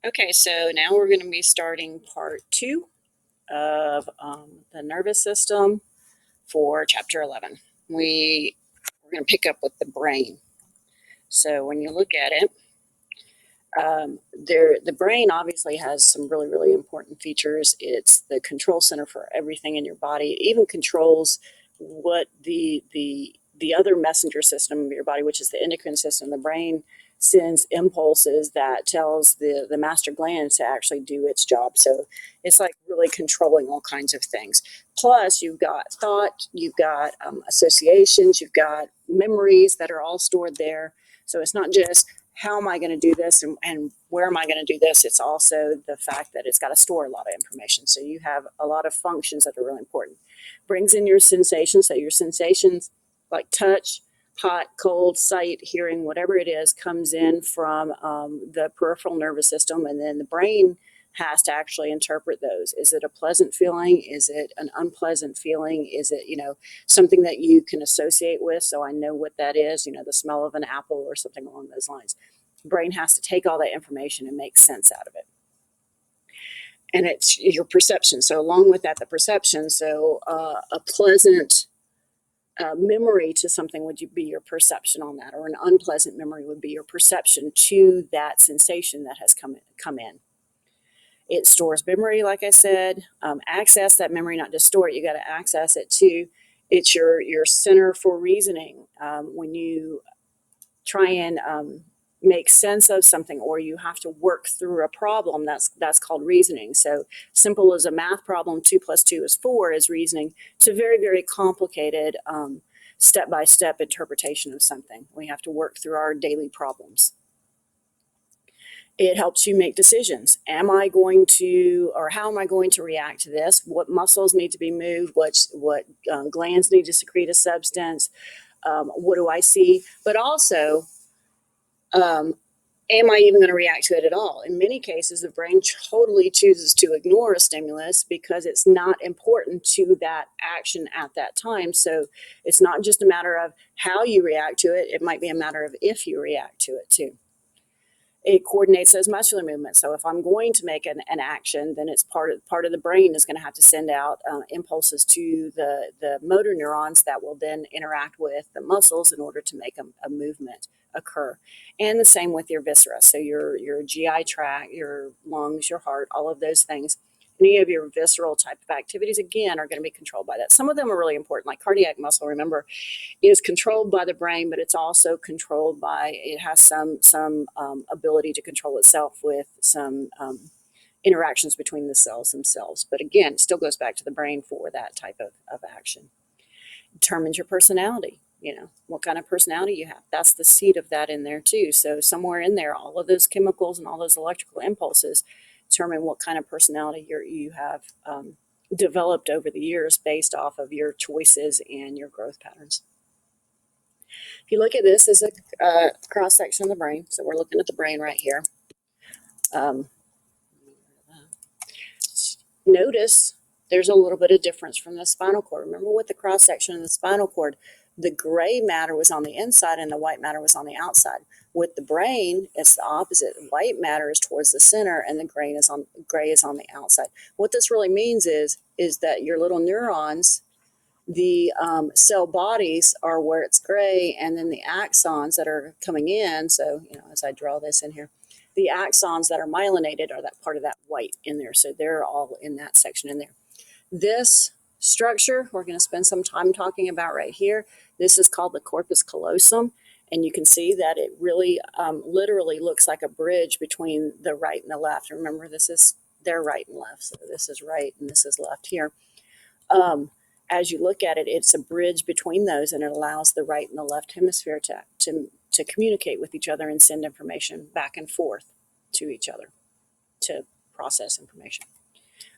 Okay, so now we're going to be starting part 2 of the nervous system for chapter 11. We're going to pick up with the brain. So when you look at it, the brain obviously has some really, really important features. It's the control center for everything in your body. It even controls what the other messenger system of your body, which is the endocrine system. The brain sends impulses that tells the master gland to actually do its job. So it's like really controlling all kinds of things. Plus, you've got thought, you've got associations, you've got memories that are all stored there. So it's not just how am I going to do this and where am I going to do this? It's also the fact that it's got to store a lot of information. So you have a lot of functions that are really important. Brings in your sensations. So your sensations like touch, hot, cold, sight, hearing, whatever it is, comes in from the peripheral nervous system, and then the brain has to actually interpret those. Is it a pleasant feeling? Is it an unpleasant feeling? Is it, something that you can associate with? So I know what that is, the smell of an apple or something along those lines. Brain has to take all that information and make sense out of it. And it's your perception. So along with that, the perception. So a pleasant memory to something would be your perception on that, or an unpleasant memory would be your perception to that sensation that has come in. It stores memory, like I said. Access that memory, not just store it. You got to access it too. It's your center for reasoning. When you try and make sense of something, or you have to work through a problem, that's called reasoning. So simple as a math problem, 2 plus 2 is 4, is reasoning, to very, very complicated step-by-step interpretation of something. We have to work through our daily problems. It helps you make decisions. Am I going to, or how am I going to react to this? What muscles need to be moved? What glands need to secrete a substance? What do I see? But also, am I even going to react to it at all? In many cases, the brain totally chooses to ignore a stimulus because it's not important to that action at that time. So it's not just a matter of how you react to it. It might be a matter of if you react to it too. It coordinates those muscular movements. So if I'm going to make an action, then it's part of the brain is going to have to send out impulses to the motor neurons that will then interact with the muscles in order to make a movement occur. And the same with your viscera. So your GI tract, your lungs, your heart, all of those things. Any of your visceral type of activities, again, are going to be controlled by that. Some of them are really important, like cardiac muscle. Remember, is controlled by the brain, but it's also controlled by, it has some ability to control itself with some interactions between the cells themselves. But again, it still goes back to the brain for that type of action. Determines your personality, what kind of personality you have. That's the seed of that in there too. So somewhere in there, all of those chemicals and all those electrical impulses determine what kind of personality you have developed over the years based off of your choices and your growth patterns. If you look at this as a cross section of the brain, so we're looking at the brain right here. Um, Notice there's a little bit of difference from the spinal cord. Remember, with the cross section of the spinal cord, the gray matter was on the inside and the white matter was on the outside. With the brain, it's the opposite. White matter is towards the center and the gray is on the outside. What this really means is that your little neurons, the cell bodies are where it's gray, and then the axons that are coming in, so as I draw this in here, the axons that are myelinated are that part of that white in there. So they're all in that section in there. This structure we're going to spend some time talking about right here. This is called the corpus callosum, and you can see that it really literally looks like a bridge between the right and the left. Remember, this is their right and left, so this is right and this is left here. As you look at it, it's a bridge between those, and it allows the right and the left hemisphere to communicate with each other and send information back and forth to each other to process information.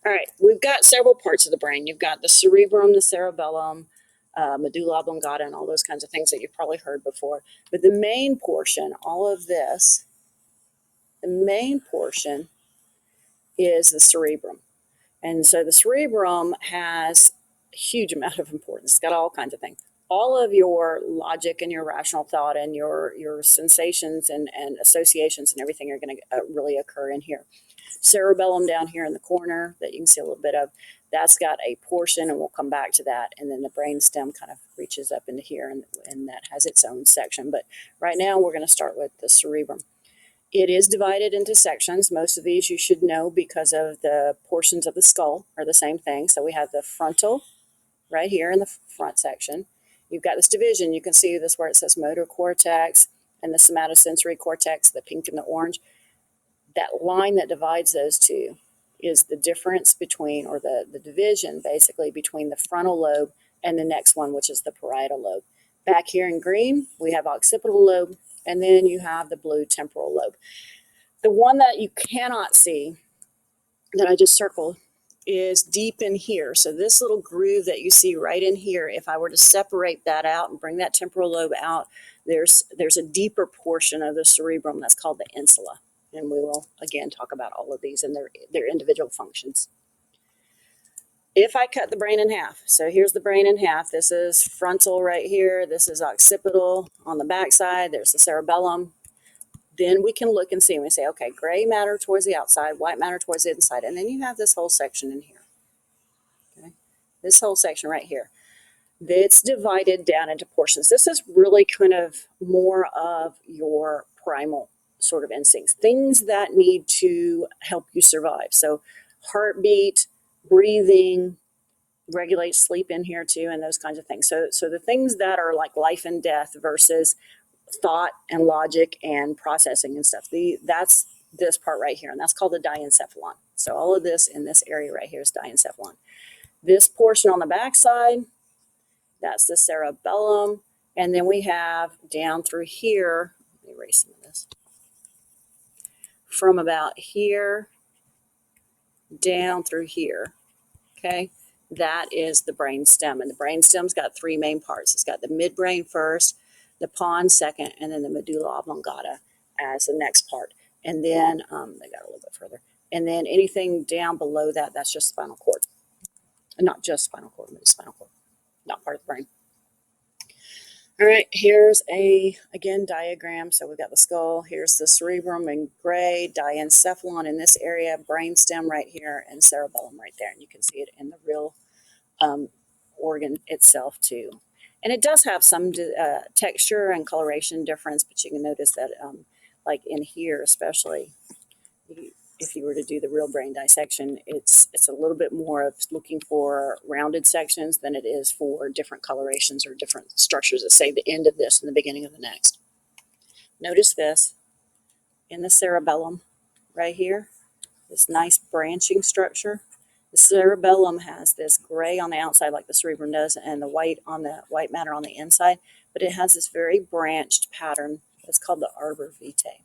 All right, we've got several parts of the brain. You've got the cerebrum, the cerebellum, medulla oblongata, and all those kinds of things that you've probably heard before. But the main portion, all of this, the main portion is the cerebrum. And so the cerebrum has a huge amount of importance. It's got all kinds of things. all of your logic and your rational thought and your sensations and associations and everything are going to really occur in here. Cerebellum down here in the corner that you can see a little bit of, that's got a portion, and we'll come back to that. And then the brainstem kind of reaches up into here, and that has its own section. But right now we're going to start with the cerebrum. It is divided into sections. Most of these you should know because of the portions of the skull are the same thing. So we have the frontal right here in the front section. You've got this division. You can see this where it says motor cortex and the somatosensory cortex, the pink and the orange. That line that divides those two is the difference between, or the division basically, between the frontal lobe and the next one, which is the parietal lobe. Back here in green, we have occipital lobe, and then you have the blue temporal lobe. The one that you cannot see that I just circled is deep in here. So this little groove that you see right in here, if I were to separate that out and bring that temporal lobe out, there's a deeper portion of the cerebrum that's called the insula. And we will, again, talk about all of these and their individual functions. If I cut the brain in half, so here's the brain in half. This is frontal right here. This is occipital on the back side. There's the cerebellum. Then we can look and see, and we say, okay, gray matter towards the outside, white matter towards the inside. And then you have this whole section in here. Okay? This whole section right here. It's divided down into portions. This is really kind of more of your primal sort of instincts, things that need to help you survive. So heartbeat, breathing, regulate sleep in here too, and those kinds of things. So the things that are like life and death versus thought and logic and processing and stuff, that's this part right here, and that's called the diencephalon. So all of this in this area right here is diencephalon. This portion on the back side, that's the cerebellum, and then we have down through here, let me erase some of this, from about here down through here, okay? That is the brain stem, and the brain stem's got three main parts. It's got the midbrain first, the pons second, and then the medulla oblongata as the next part. And then they got a little bit further. And then anything down below that, that's just spinal cord. Not just spinal cord, but spinal cord, not part of the brain. All right, here's again, diagram. So we've got the skull, here's the cerebrum in gray, diencephalon in this area, brainstem right here, and cerebellum right there. And you can see it in the real organ itself too. And it does have some texture and coloration difference, but you can notice that like in here especially, if you were to do the real brain dissection, it's a little bit more of looking for rounded sections than it is for different colorations or different structures that say the end of this and the beginning of the next. Notice this in the cerebellum right here, this nice branching structure. The cerebellum has this gray on the outside like the cerebrum does, and the white matter on the inside, but it has this very branched pattern. It's called the arbor vitae.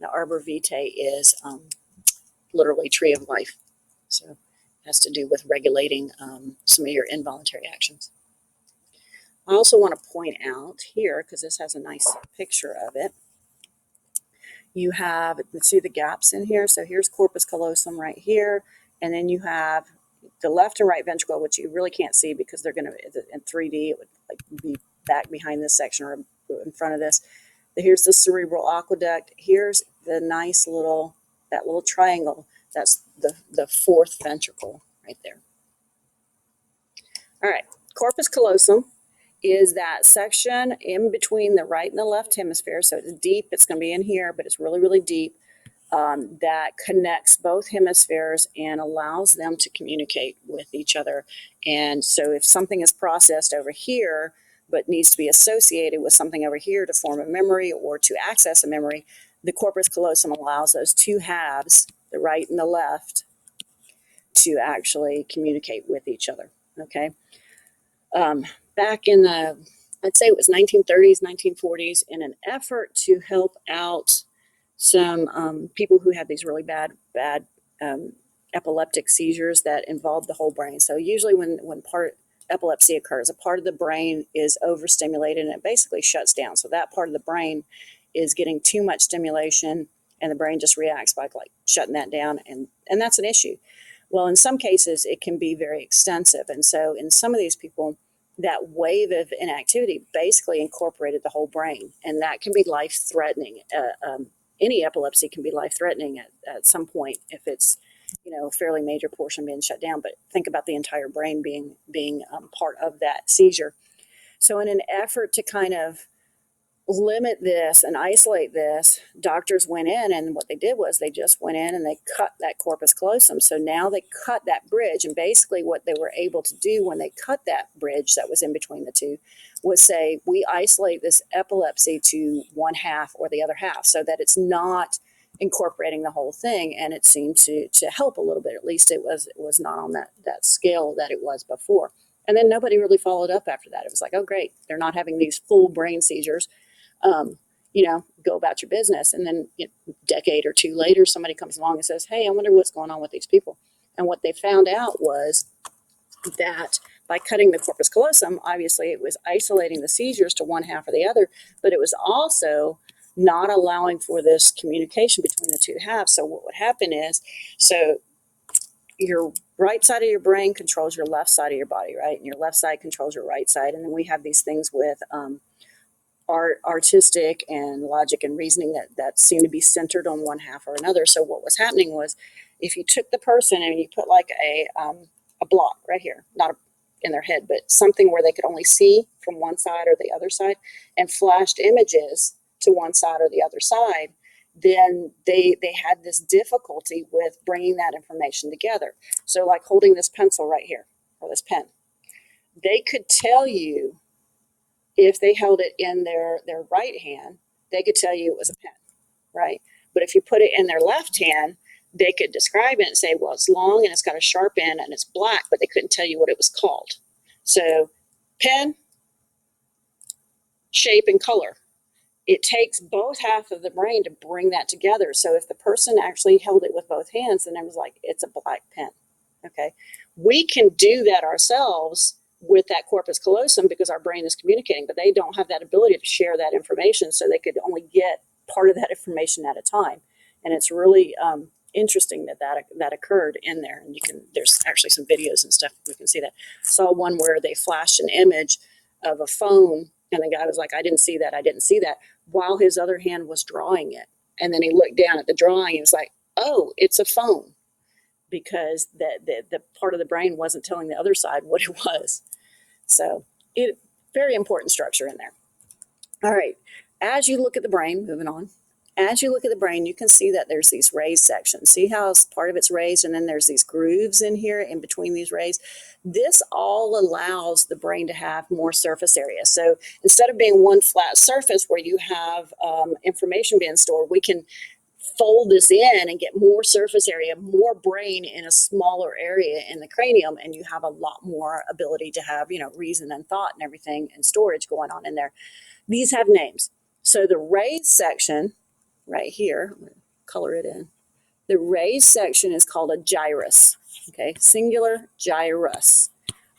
The arbor vitae is literally tree of life. So it has to do with regulating some of your involuntary actions. I also want to point out here, because this has a nice picture of it, you have, let's see the gaps in here. So here's corpus callosum right here, and then you have the left and right ventricle, which you really can't see because they're going to, in 3D, it would like be back behind this section or in front of this. Here's the cerebral aqueduct. Here's the nice little, that little triangle. That's the fourth ventricle right there. All right, corpus callosum is that section in between the right and the left hemisphere. So it's deep, it's going to be in here, but it's really, really deep. That connects both hemispheres and allows them to communicate with each other. And so if something is processed over here, but needs to be associated with something over here to form a memory or to access a memory, the corpus callosum allows those two halves, the right and the left, to actually communicate with each other, okay? Back in the, I'd say it was 1930s, 1940s, in an effort to help out some people who had these really bad epileptic seizures that involved the whole brain. So usually when epilepsy occurs, a part of the brain is overstimulated and it basically shuts down. So that part of the brain is getting too much stimulation and the brain just reacts by like shutting that down, and that's an issue. Well, in some cases it can be very extensive, and so in some of these people that wave of inactivity basically incorporated the whole brain, and that can be life-threatening. Any epilepsy can be life-threatening at some point if it's, a fairly major portion being shut down. But think about the entire brain being part of that seizure. So, in an effort to kind of limit this and isolate this, doctors went in, and what they did was they just went in and they cut that corpus callosum. So now they cut that bridge, and basically what they were able to do when they cut that bridge that was in between the two was say, we isolate this epilepsy to one half or the other half so that it's not incorporating the whole thing. And it seemed to help a little bit. At least it was not on that scale that it was before. And then nobody really followed up after that. It was like, oh great, they're not having these full brain seizures. Go about your business. And then a decade or two later, somebody comes along and says, hey, I wonder what's going on with these people. And what they found out was that by cutting the corpus callosum, obviously it was isolating the seizures to one half or the other, but it was also not allowing for this communication between the two halves. So what would happen is, so your right side of your brain controls your left side of your body, right? And your left side controls your right side. And then we have these things with artistic and logic and reasoning that seem to be centered on one half or another. So what was happening was, if you took the person and you put like a block right here, not in their head, but something where they could only see from one side or the other side, and flashed images to one side or the other side, then they had this difficulty with bringing that information together. So like holding this pencil right here, or this pen, they could tell you, if they held it in their right hand, they could tell you it was a pen, right? But if you put it in their left hand, they could describe it and say, well, it's long and it's got a sharp end and it's black, but they couldn't tell you what it was called. So pen, shape, and color. It takes both half of the brain to bring that together. So if the person actually held it with both hands, then it was like, it's a black pen, okay? We can do that ourselves with that corpus callosum because our brain is communicating, but they don't have that ability to share that information, so they could only get part of that information at a time. And it's really interesting that occurred in there. And there's actually some videos and stuff, you can see that. Saw one where they flashed an image of a phone, and the guy was like, I didn't see that, while his other hand was drawing it. And then he looked down at the drawing, he was like, oh, it's a phone, because the part of the brain wasn't telling the other side what it was. So very important structure in there. All right, as you look at the brain, moving on, as you look at the brain, you can see that there's these raised sections. See how part of it's raised, and then there's these grooves in here in between these raised. This all allows the brain to have more surface area. So instead of being one flat surface where you have information being stored, we can fold this in and get more surface area, more brain in a smaller area in the cranium, and you have a lot more ability to have, reason and thought and everything and storage going on in there. These have names. So the raised section right here, I'm going to color it in. The raised section is called a gyrus, okay? Singular, gyrus.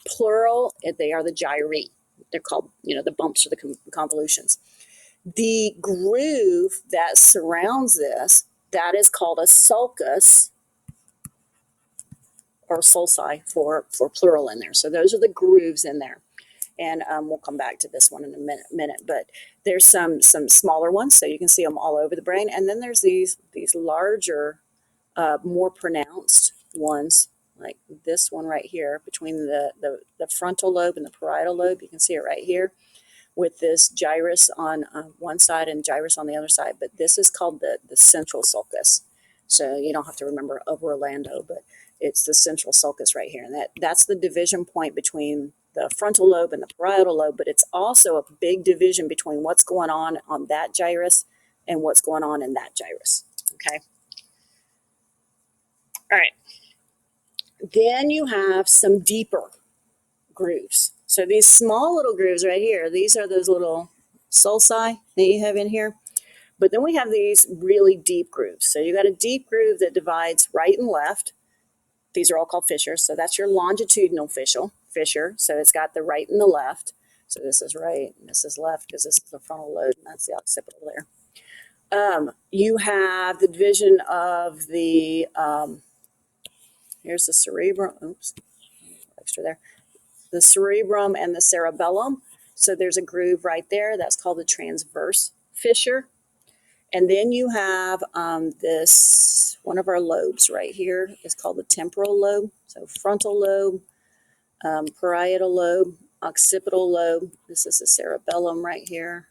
Plural, they are the gyri. They're called, the bumps or the convolutions. The groove that surrounds this, that is called a sulcus, or sulci for plural in there. So those are the grooves in there. And we'll come back to this one in a minute. But there's some smaller ones, so you can see them all over the brain. And then there's these larger, more pronounced ones, like this one right here, between the frontal lobe and the parietal lobe. You can see it right here, with this gyrus on one side and gyrus on the other side. But this is called the central sulcus. So you don't have to remember of Orlando, but it's the central sulcus right here. And that's the division point between the frontal lobe and the parietal lobe, but it's also a big division between what's going on that gyrus and what's going on in that gyrus, okay? All right. Then you have some deeper grooves. So these small little grooves right here, these are those little sulci that you have in here. But then we have these really deep grooves. So you got a deep groove that divides right and left. These are all called fissures. So that's your longitudinal fissure. So it's got the right and the left. So this is right and this is left because this is the frontal lobe and that's the occipital there. You have the division of the, here's the cerebrum. Oops, extra there. the cerebrum and the cerebellum. So there's a groove right there. That's called the transverse fissure. And then you have this, one of our lobes right here is called the temporal lobe. So frontal lobe, parietal lobe, occipital lobe. This is the cerebellum right here.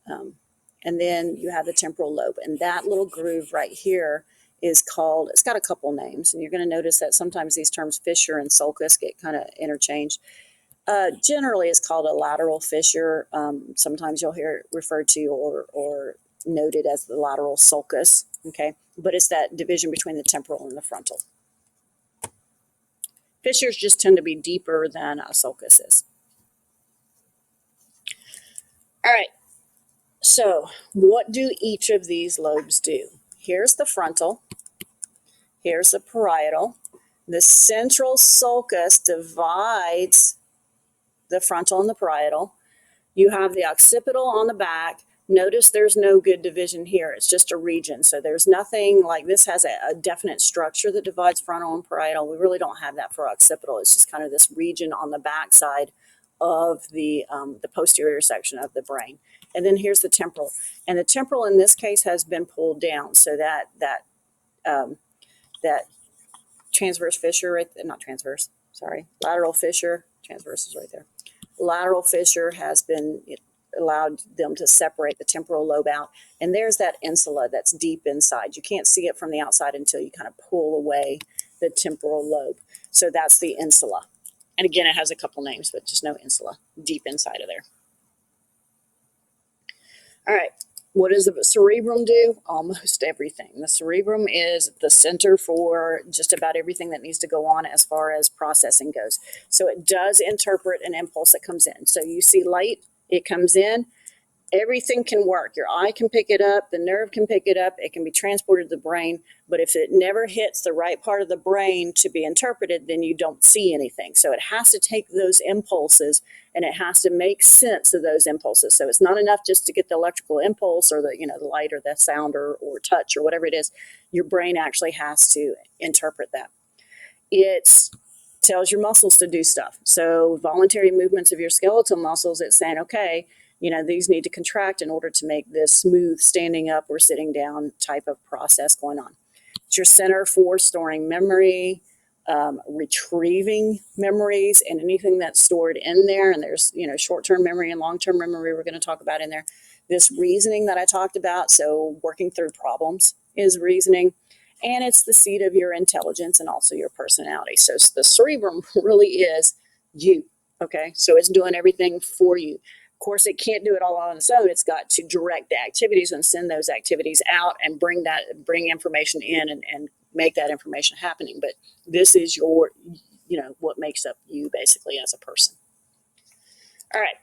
And then you have the temporal lobe. And that little groove right here is called, it's got a couple names. And you're going to notice that sometimes these terms fissure and sulcus get kind of interchanged. Generally, it's called a lateral fissure. Sometimes you'll hear it referred to or noted as the lateral sulcus, okay? But it's that division between the temporal and the frontal. Fissures just tend to be deeper than a sulcus is. All right, so what do each of these lobes do? Here's the frontal, here's the parietal. The central sulcus divides the frontal and the parietal. You have the occipital on the back. Notice there's no good division here. It's just a region. So there's nothing like this has a definite structure that divides frontal and parietal. We really don't have that for occipital. It's just kind of this region on the back side of the posterior section of the brain. And then here's the temporal. And the temporal in this case has been pulled down. So that transverse fissure, right, not transverse, sorry, lateral fissure, transverse is right there. Lateral fissure has been allowed them to separate the temporal lobe out. And there's that insula that's deep inside. You can't see it from the outside until you kind of pull away the temporal lobe. So that's the insula. And again, it has a couple names, but just no insula, deep inside of there. All right, what does the cerebrum do? Almost everything. The cerebrum is the center for just about everything that needs to go on as far as processing goes. So it does interpret an impulse that comes in. So you see light, it comes in, everything can work. Your eye can pick it up, the nerve can pick it up, it can be transported to the brain, but if it never hits the right part of the brain to be interpreted, then you don't see anything. So it has to take those impulses and it has to make sense of those impulses. So it's not enough just to get the electrical impulse or the, the light or the sound or touch or whatever it is. Your brain actually has to interpret that. It tells your muscles to do stuff. So voluntary movements of your skeletal muscles, it's saying, okay, these need to contract in order to make this smooth standing up or sitting down type of process going on. It's your center for storing memory, retrieving memories, and anything that's stored in there. And there's, short-term memory and long-term memory we're going to talk about in there. This reasoning that I talked about, so working through problems is reasoning. And it's the seat of your intelligence and also your personality. So the cerebrum really is you, okay? So it's doing everything for you. Of course, it can't do it all on its own. It's got to direct the activities and send those activities out and bring information in and make that information happening. But this is your, what makes up you basically as a person. All right.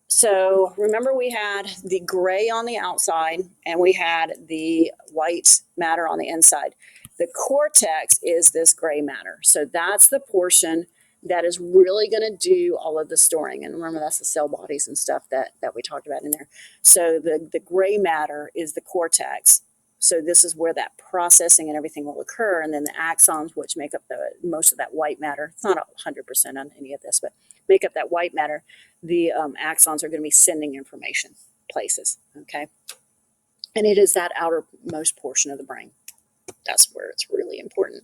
So remember we had the gray on the outside and we had the white matter on the inside. The cortex is this gray matter. So that's the portion that is really going to do all of the storing. And remember, that's the cell bodies and stuff that we talked about in there. So the gray matter is the cortex. So this is where that processing and everything will occur. And then the axons, which make up most of that white matter. It's not 100% on any of this, but make up that white matter. The axons are going to be sending information places, okay? And it is that outermost portion of the brain. That's where it's really important.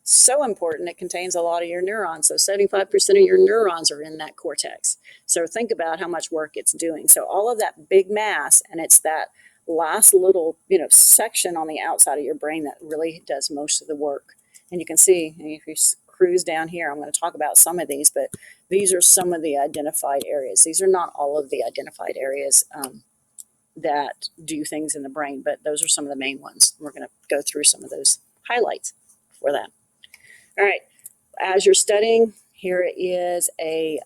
So important, it contains a lot of your neurons. So 75% of your neurons are in that cortex. So think about how much work it's doing. So all of that big mass, and it's that last little, section on the outside of your brain that really does most of the work. And you can see, if you cruise down here, I'm going to talk about some of these, but these are some of the identified areas. These are not all of the identified areas that do things in the brain, but those are some of the main ones. We're going to go through some of those highlights for that. All right, as you're studying, here is a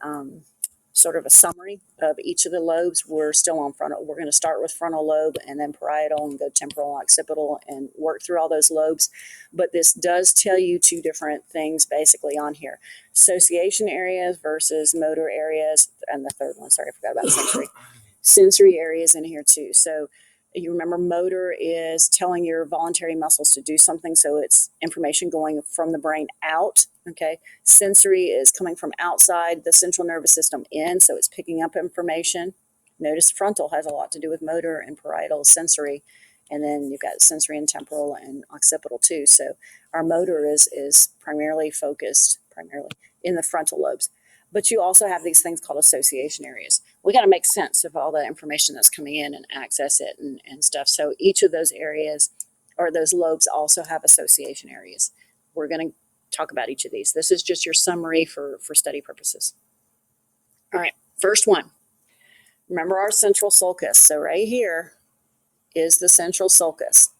sort of a summary of each of the lobes. We're still on frontal. We're going to start with frontal lobe and then parietal and go temporal and occipital and work through all those lobes. But this does tell you two different things basically on here. Association areas versus motor areas. And the third one, sorry, I forgot about sensory. Sensory areas in here too. So You remember motor is telling your voluntary muscles to do something, so it's information going from the brain out, okay? Sensory is coming from outside the central nervous system in, so it's picking up information. Notice frontal has a lot to do with motor and parietal sensory, and then you've got sensory and temporal and occipital too. So our motor is primarily focused in the frontal lobes. But you also have these things called association areas. We got to make sense of all the information that's coming in and access it and stuff. So each of those areas or those lobes also have association areas. We're going to talk about each of these. This is just your summary for study purposes. All right, first one. Remember our central sulcus. So right here is the central sulcus.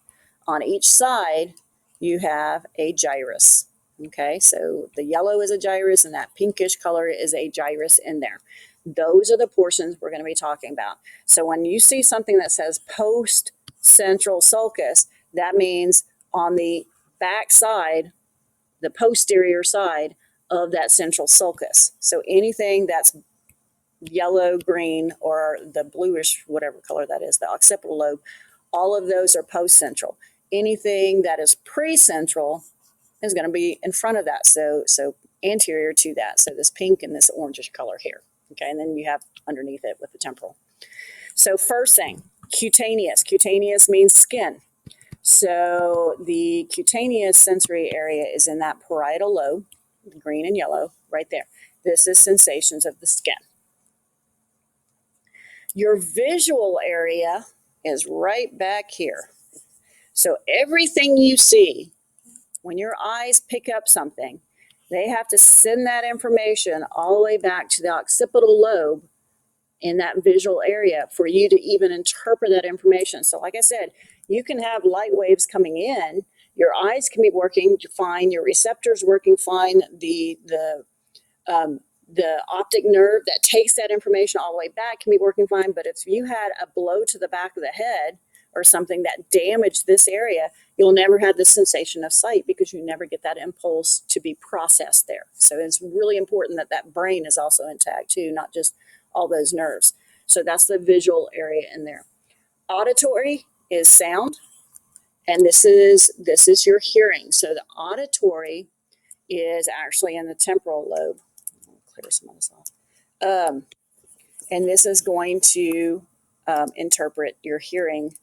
On each side, you have a gyrus. Okay, so the yellow is a gyrus and that pinkish color is a gyrus in there. Those are the portions we're going to be talking about. So when you see something that says post central sulcus, that means on the back side, the posterior side of that central sulcus. So anything that's yellow, green, or the bluish, whatever color that is, the occipital lobe, all of those are post-central. Anything that is pre-central is going to be in front of that, so anterior to that. So this pink and this orangish color here. Okay, and then you have underneath it with the temporal. So first thing, cutaneous. Cutaneous means skin. So the cutaneous sensory area is in that parietal lobe, green and yellow, right there. This is sensations of the skin. Your visual area is right back here. So everything you see, when your eyes pick up something, they have to send that information all the way back to the occipital lobe in that visual area for you to even interpret that information. So like I said, you can have light waves coming in, your eyes can be working fine, your receptors working fine, the optic nerve that takes that information all the way back can be working fine, but if you had a blow to the back of the head or something that damaged this area, you'll never have the sensation of sight because you never get that impulse to be processed there. So it's really important that that brain is also intact too, not just all those nerves. So that's the visual area in there. Auditory is sound, and this is your hearing. So the auditory is actually in the temporal lobe. I'll clear some of this off. And this is going to interpret your hearing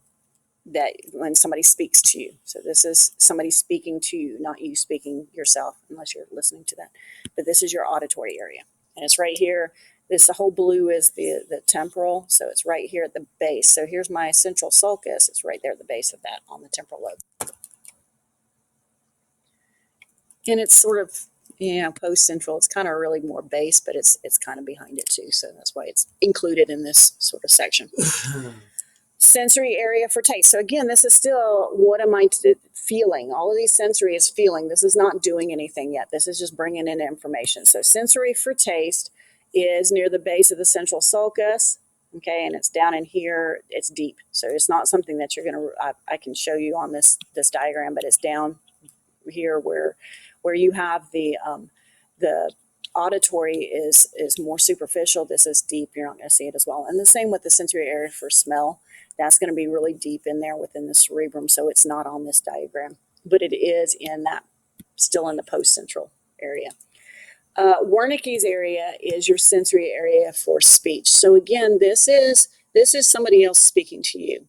that when somebody speaks to you. So this is somebody speaking to you, not you speaking yourself, unless you're listening to that. But this is your auditory area. And it's right here. The whole blue is the temporal. So it's right here at the base. So here's my central sulcus. It's right there at the base of that on the temporal lobe. And it's sort of, post-central. It's kind of really more base, but it's kind of behind it too. So that's why it's included in this sort of section. Sensory area for taste. So again, this is still, what am I feeling? All of these sensory is feeling. This is not doing anything yet. This is just bringing in information. So sensory for taste is near the base of the central sulcus. Okay, and it's down in here. It's deep. So it's not something that you're going to, I can show you on this diagram, but it's down here where you have the auditory is more superficial. This is deep. You're not going to see it as well. And the same with the sensory area for smell. That's going to be really deep in there within the cerebrum, so it's not on this diagram, but it is in that, still in the post-central area. Wernicke's area is your sensory area for speech. So again, this is somebody else speaking to you.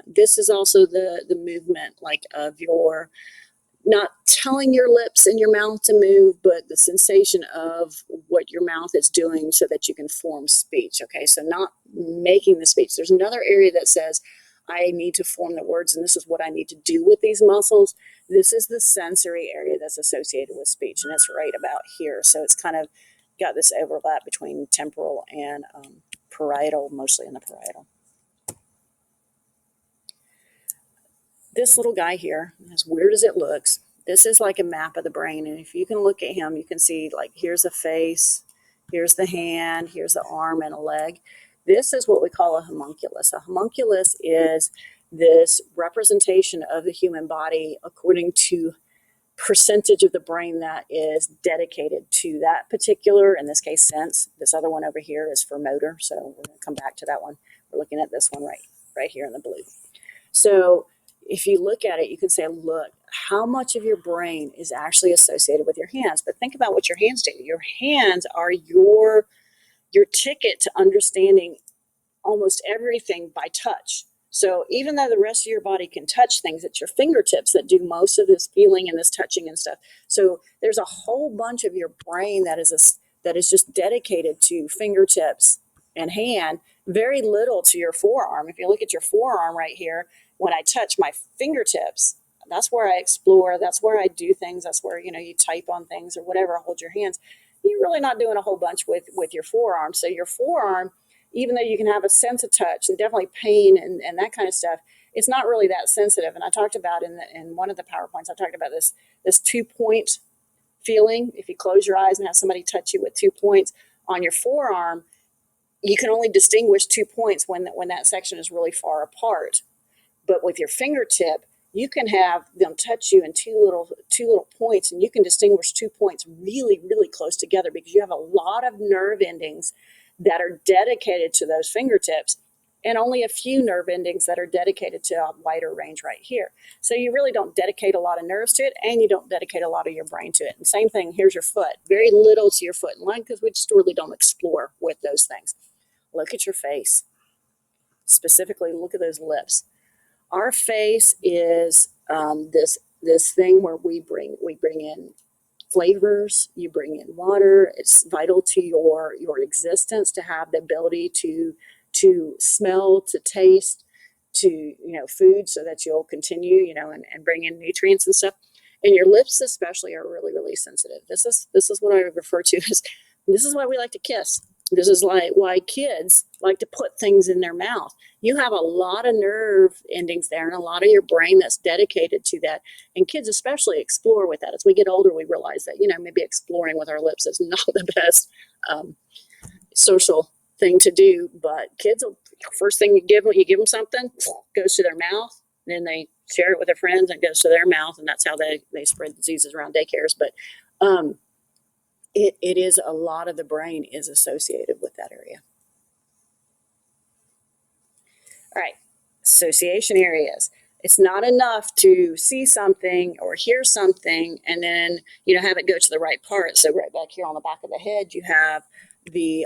This is also the movement, like of your, not telling your lips and your mouth to move, but the sensation of what your mouth is doing so that you can form speech. Okay, so not making the speech. There's another area that says, I need to form the words, and this is what I need to do with these muscles. This is the sensory area that's associated with speech, and it's right about here. So it's kind of got this overlap between temporal and parietal, mostly in the parietal. This little guy here, as weird as it looks, this is like a map of the brain. And if you can look at him, you can see, like, here's a face, here's the hand, here's the arm and a leg. This is what we call a homunculus. A homunculus is this representation of the human body according to percentage of the brain that is dedicated to that particular, in this case, sense. This other one over here is for motor. So we're going to come back to that one. We're looking at this one right right here in the blue. So if you look at it, you can say, look, how much of your brain is actually associated with your hands? But think about what your hands do. Your hands are your ticket to understanding almost everything by touch. So even though the rest of your body can touch things, it's your fingertips that do most of this feeling and this touching and stuff. So there's a whole bunch of your brain that is just dedicated to fingertips and hand, very little to your forearm. If you look at your forearm right here, when I touch my fingertips, that's where I explore, that's where I do things, that's where, you type on things or whatever, hold your hands. You're really not doing a whole bunch with your forearm. So your forearm, even though you can have a sense of touch and definitely pain and that kind of stuff, it's not really that sensitive. And I talked about in one of the PowerPoints, I talked about this 2-point feeling. If you close your eyes and have somebody touch you with 2 points on your forearm, you can only distinguish 2 points when that section is really far apart. But with your fingertip, you can have them touch you in two little points, and you can distinguish 2 points really, really close together because you have a lot of nerve endings that are dedicated to those fingertips and only a few nerve endings that are dedicated to a wider range right here. So you really don't dedicate a lot of nerves to it, and you don't dedicate a lot of your brain to it. And same thing, here's your foot. Very little to your foot and leg because we just really don't explore with those things. Look at your face. Specifically, look at those lips. Our face is this thing where we bring in flavors, you bring in water. It's vital to your existence to have the ability to smell, to taste, to food, so that you'll continue and bring in nutrients and stuff. And your lips especially are really, really sensitive. This is what I refer to as, this is why we like to kiss. This is like why kids like to put things in their mouth. You have a lot of nerve endings there and a lot of your brain that's dedicated to that. And kids especially explore with that. As we get older, we realize that, maybe exploring with our lips is not the best social thing to do. But kids, first thing you give them something, goes to their mouth. Then they share it with their friends and it goes to their mouth. And that's how they spread diseases around daycares. But it is a lot of the brain is associated with that area. All right, association areas. It's not enough to see something or hear something and then have it go to the right part. So right back here on the back of the head, you have the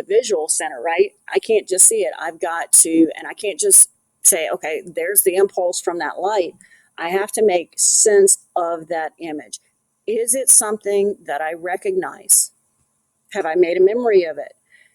visual center, right? I can't just see it. I've got to, and I can't just say, okay, there's the impulse from that light. I have to make sense of that image. Is it something that I recognize? Have I made a memory of it?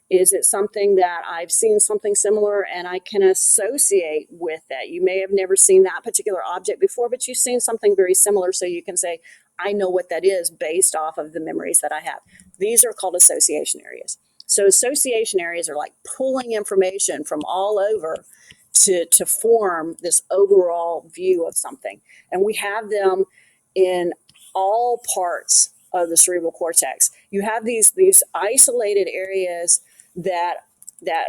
Is it something that I've seen something similar and I can associate with that? You may have never seen that particular object before, but you've seen something very similar, so you can say, I know what that is based off of the memories that I have. These are called association areas. So association areas are like pulling information from all over to form this overall view of something. And we have them in all parts of the cerebral cortex. You have these isolated areas that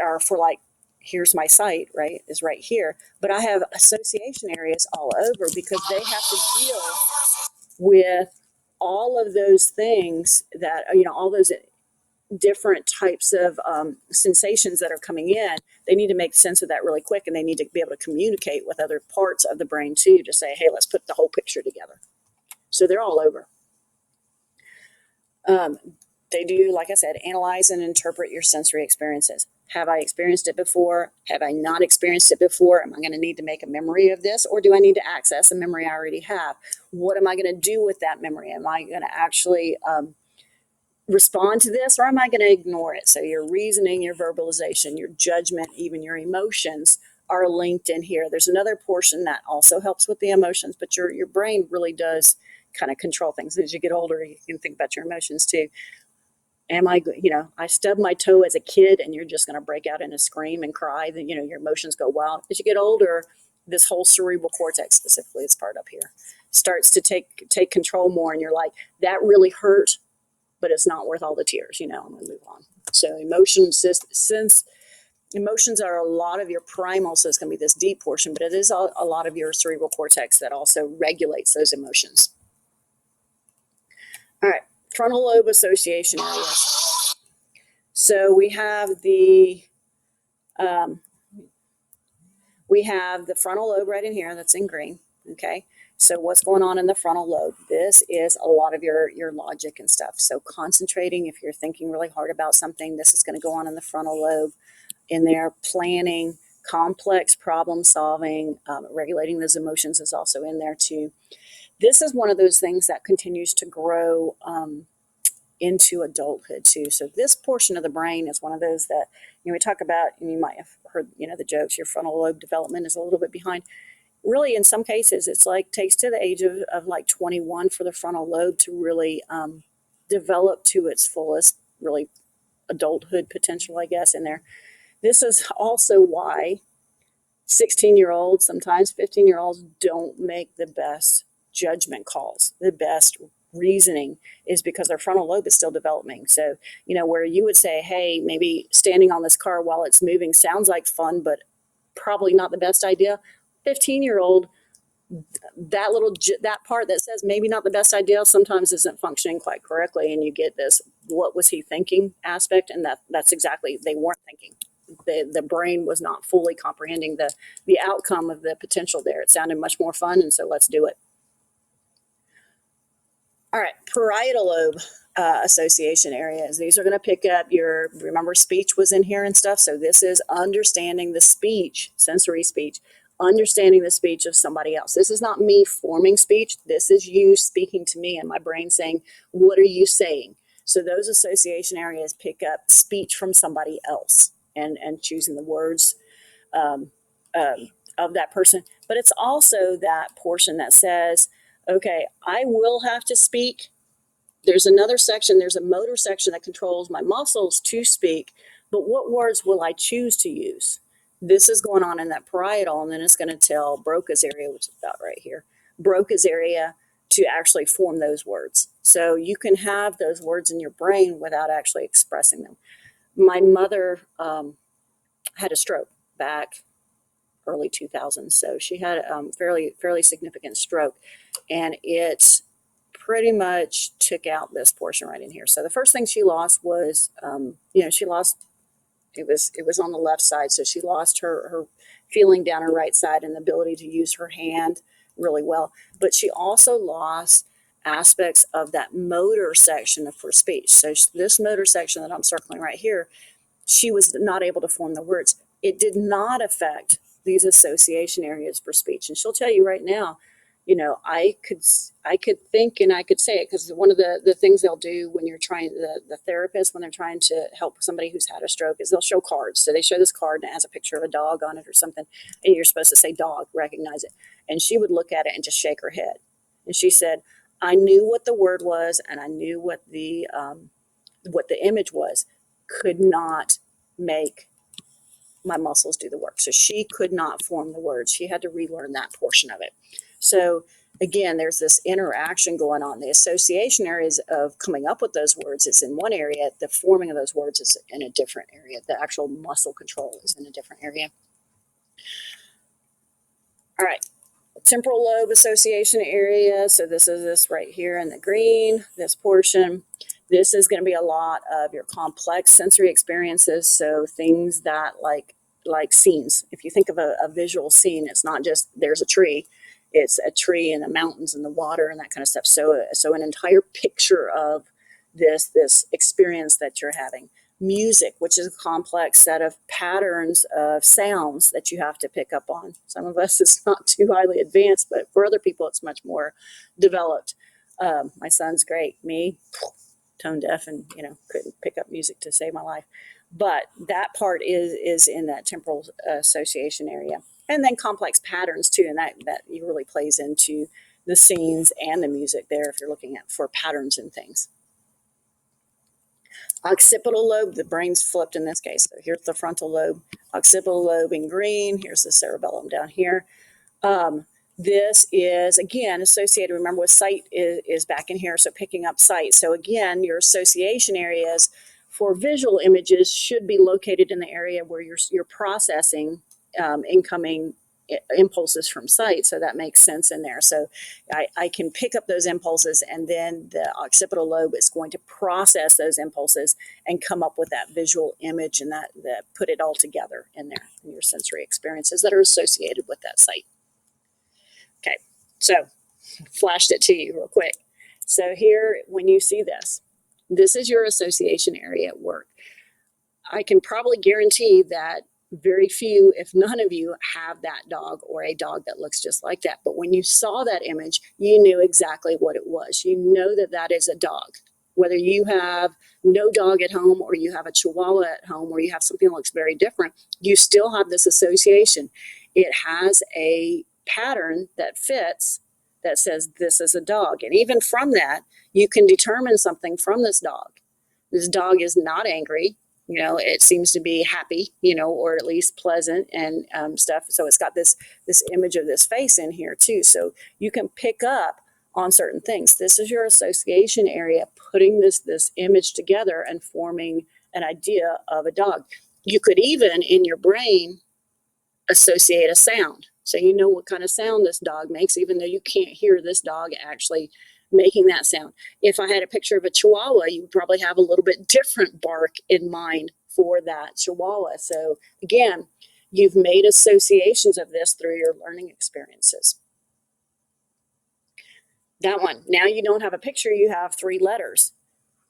are for, like, here's my site, right, is right here. But I have association areas all over because they have to deal with all of those things that, all those different types of sensations that are coming in. They need to make sense of that really quick, and they need to be able to communicate with other parts of the brain too, to say, hey, let's put the whole picture together. So they're all over. They do, like I said, analyze and interpret your sensory experiences. Have I experienced it before? Have I not experienced it before? Am I going to need to make a memory of this, or do I need to access a memory I already have? What am I going to do with that memory? Am I going to actually respond to this, or am I going to ignore it? So your reasoning, your verbalization, your judgment, even your emotions are linked in here. There's another portion that also helps with the emotions, but your brain really does kind of control things. As you get older, you can think about your emotions too. Am I, I stubbed my toe as a kid and you're just going to break out in a scream and cry, then, your emotions go wild. As you get older, this whole cerebral cortex, specifically, it's part up here, starts to take control more. And you're like, that really hurt, but it's not worth all the tears, I'm going to move on. So emotions are a lot of your primal, so it's going to be this deep portion, but it is a lot of your cerebral cortex that also regulates those emotions. All right, frontal lobe association areas. So we have the, we have the frontal lobe right in here that's in green. Okay. So what's going on in the frontal lobe? This is a lot of your logic and stuff. So concentrating, if you're thinking really hard about something, this is going to go on in the frontal lobe. In there, planning, complex problem solving, regulating those emotions is also in there too. This is one of those things that continues to grow into adulthood too. So this portion of the brain is one of those that, we talk about, and you might have heard, the jokes, your frontal lobe development is a little bit behind. Really, in some cases, it's like takes to the age of like 21 for the frontal lobe to really develop to its fullest, really adulthood potential, I guess, in there. This is also why 16-year-olds, sometimes 15-year-olds, don't make the best judgment calls. The best reasoning is because their frontal lobe is still developing. So, where you would say, hey, maybe standing on this car while it's moving sounds like fun, but probably not the best idea. 15-year-old, that part that says maybe not the best idea sometimes isn't functioning quite correctly, and you get this what was he thinking aspect, and that's exactly, they weren't thinking. The brain was not fully comprehending the outcome of the potential there. It sounded much more fun, and so let's do it. All right, parietal lobe association areas. These are going to pick up remember speech was in here and stuff, so this is understanding the speech, sensory speech, understanding the speech of somebody else. This is not me forming speech. This is you speaking to me and my brain saying, what are you saying? So those association areas pick up speech from somebody else and choosing the words of that person. But it's also that portion that says, okay, I will have to speak. There's another section, there's a motor section that controls my muscles to speak, but what words will I choose to use? This is going on in that parietal, and then it's going to tell Broca's area, which is about right here, Broca's area, to actually form those words. So you can have those words in your brain without actually expressing them. My mother had a stroke back early 2000s, so she had a fairly significant stroke, and it pretty much took out this portion right in here. So the first thing she lost was, she lost, it was on the left side, so she lost her feeling down her right side and the ability to use her hand really well. But she also lost aspects of that motor section of her speech. So this motor section that I'm circling right here, she was not able to form the words. It did not affect these association areas for speech. And she'll tell you right now, I could think and I could say it, because one of the things they'll do when you're trying, the therapist, when they're trying to help somebody who's had a stroke, is they'll show cards. So they show this card and it has a picture of a dog on it or something, and you're supposed to say dog, recognize it. And she would look at it and just shake her head. And she said, I knew what the word was and I knew what the image was, could not make my muscles do the work. So she could not form the words. She had to relearn that portion of it. So again, there's this interaction going on. The association areas of coming up with those words is in one area. The forming of those words is in a different area. The actual muscle control is in a different area. All right. Temporal lobe association area. So this is this right here in the green, this portion. This is going to be a lot of your complex sensory experiences. So things that like scenes. If you think of a visual scene, it's not just there's a tree. It's a tree and the mountains and the water and that kind of stuff. So an entire picture of this experience that you're having. Music, which is a complex set of patterns of sounds that you have to pick up on. Some of us, it's not too highly advanced, but for other people, it's much more developed. My son's great. Me, tone deaf, and couldn't pick up music to save my life. But that part is in that temporal association area. And then complex patterns too, and that really plays into the scenes and the music there if you're looking at for patterns and things. Occipital lobe, the brain's flipped in this case. So here's the frontal lobe, occipital lobe in green. Here's the cerebellum down here. This is, again, associated, remember, with sight is back in here, so picking up sight. So again, your association areas for visual images should be located in the area where you're processing incoming impulses from sight, so that makes sense in there. So I can pick up those impulses, and then the occipital lobe is going to process those impulses and come up with that visual image, and that put it all together in there in your sensory experiences that are associated with that site. Okay, so flashed it to you real quick. So here, when you see this, this is your association area at work. I can probably guarantee that very few, if none of you, have that dog or a dog that looks just like that. But when you saw that image, you knew exactly what it was. You know that that is a dog. Whether you have no dog at home or you have a Chihuahua at home or you have something that looks very different, you still have this association. It has a pattern that fits that says this is a dog. And even from that, you can determine something from this dog. This dog is not angry. You know, it seems to be happy, you know, or at least pleasant and stuff. So it's got this image of this face in here too. So you can pick up on certain things. This is your association area, putting this image together and forming an idea of a dog. You could even in your brain associate a sound. So you know what kind of sound this dog makes, even though you can't hear this dog actually making that sound. If I had a picture of a Chihuahua, you would probably have a little bit different bark in mind for that Chihuahua. So again, you've made associations of this through your learning experiences. That one, now you don't have a picture, you have 3 letters.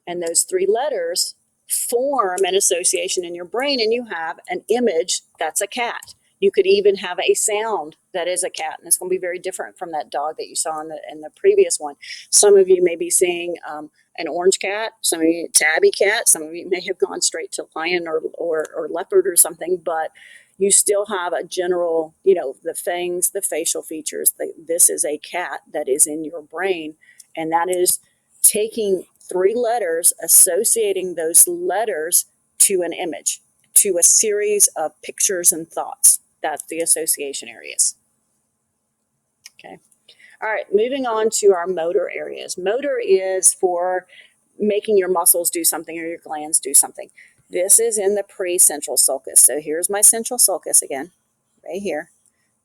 And those 3 letters form an association in your brain, and you have an image that's a cat. You could even have a sound that is a cat, and it's going to be very different from that dog that you saw in the previous one. Some of you may be seeing an orange cat, some of you tabby cat, some of you may have gone straight to lion or leopard or something, but you still have a general, you know, the fangs, the facial features. This is a cat that is in your brain, and that is taking 3 letters, associating those letters to an image, to a series of pictures and thoughts. That's the association areas. Okay. All right, moving on to our motor areas. Motor is for making your muscles do something or your glands do something. This is in the pre-central sulcus. So here's my central sulcus again, right here.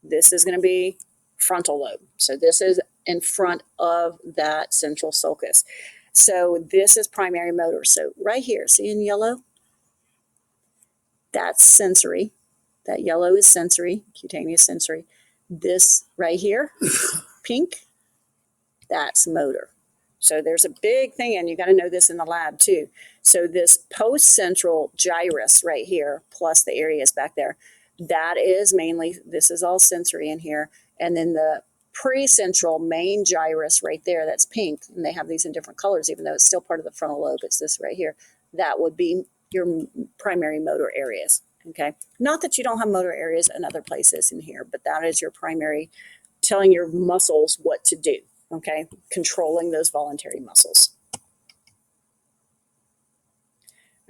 This is going to be frontal lobe. So this is in front of that central sulcus. So this is primary motor. So right here, see in yellow? That's sensory. That yellow is sensory, cutaneous sensory. This right here, pink, that's motor. So there's a big thing, and you got to know this in the lab too. So this post-central gyrus right here, plus the areas back there, that is mainly, this is all sensory in here. And then the pre-central main gyrus right there, that's pink, and they have these in different colors, even though it's still part of the frontal lobe. It's this right here. That would be your primary motor areas. Okay, not that you don't have motor areas in other places in here, but that is your primary, telling your muscles what to do. Okay, controlling those voluntary muscles.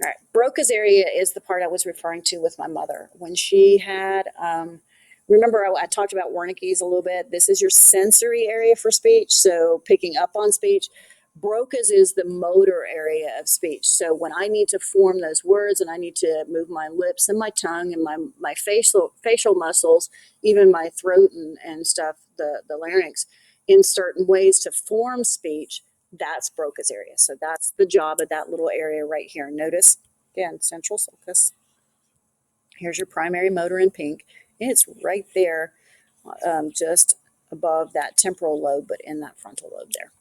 All right, Broca's area is the part I was referring to with my mother when she had. Remember, I talked about Wernicke's a little bit. This is your sensory area for speech, so picking up on speech. Broca's is the motor area of speech. So when I need to form those words and I need to move my lips and my tongue and my facial muscles, even my throat and stuff, the larynx, in certain ways to form speech, that's Broca's area. So that's the job of that little area right here. Notice, again, central sulcus. Here's your primary motor in pink. It's right there, just above that temporal lobe, but in that frontal lobe there.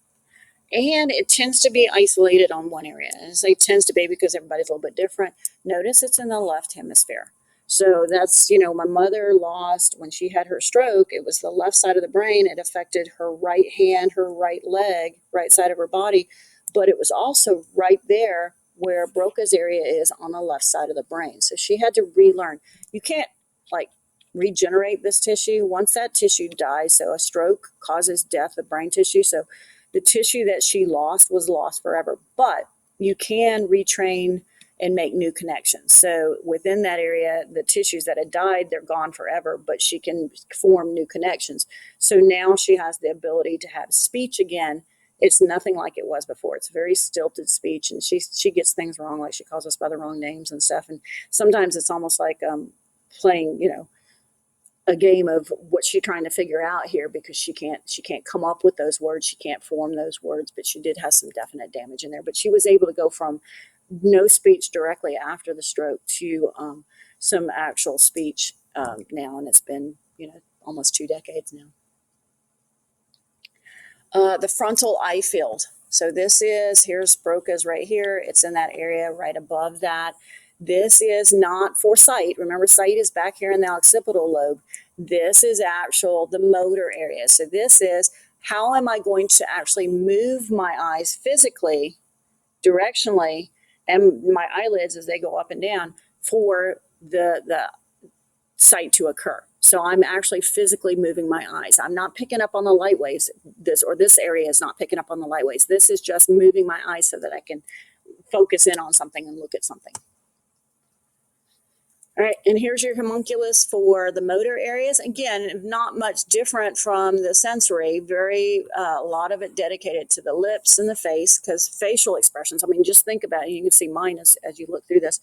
And it tends to be isolated on one area. And I say tends to be because everybody's a little bit different. Notice it's in the left hemisphere. So that's, you know, my mother lost, when she had her stroke, it was the left side of the brain. It affected her right hand, her right leg, right side of her body. But it was also right there where Broca's area is on the left side of the brain. So she had to relearn. You can't like regenerate this tissue. Once that tissue dies, so a stroke causes death of brain tissue. So the tissue that she lost was lost forever, but you can retrain and make new connections. So within that area, the tissues that had died, they're gone forever, but she can form new connections. So now she has the ability to have speech again. It's nothing like it was before. It's very stilted speech, and she gets things wrong, like she calls us by the wrong names and stuff. And sometimes it's almost like playing, you know, a game of what's she trying to figure out here, because she can't come up with those words, she can't form those words, but she did have some definite damage in there. But she was able to go from no speech directly after the stroke to some actual speech now, and it's been almost 2 decades now. The frontal eye field. So here's Broca's right here. It's in that area right above that. This is not for sight. Remember, sight is back here in the occipital lobe. This is the motor area. So this is, how am I going to actually move my eyes physically, directionally, and my eyelids as they go up and down for the sight to occur. So I'm actually physically moving my eyes. I'm not picking up on the light waves. This area is not picking up on the light waves. This is just moving my eyes so that I can focus in on something and look at something. All right, and here's your homunculus for the motor areas. Again, not much different from the sensory. A lot of it dedicated to the lips and the face, because facial expressions, I mean, just think about it. You can see mine as you look through this.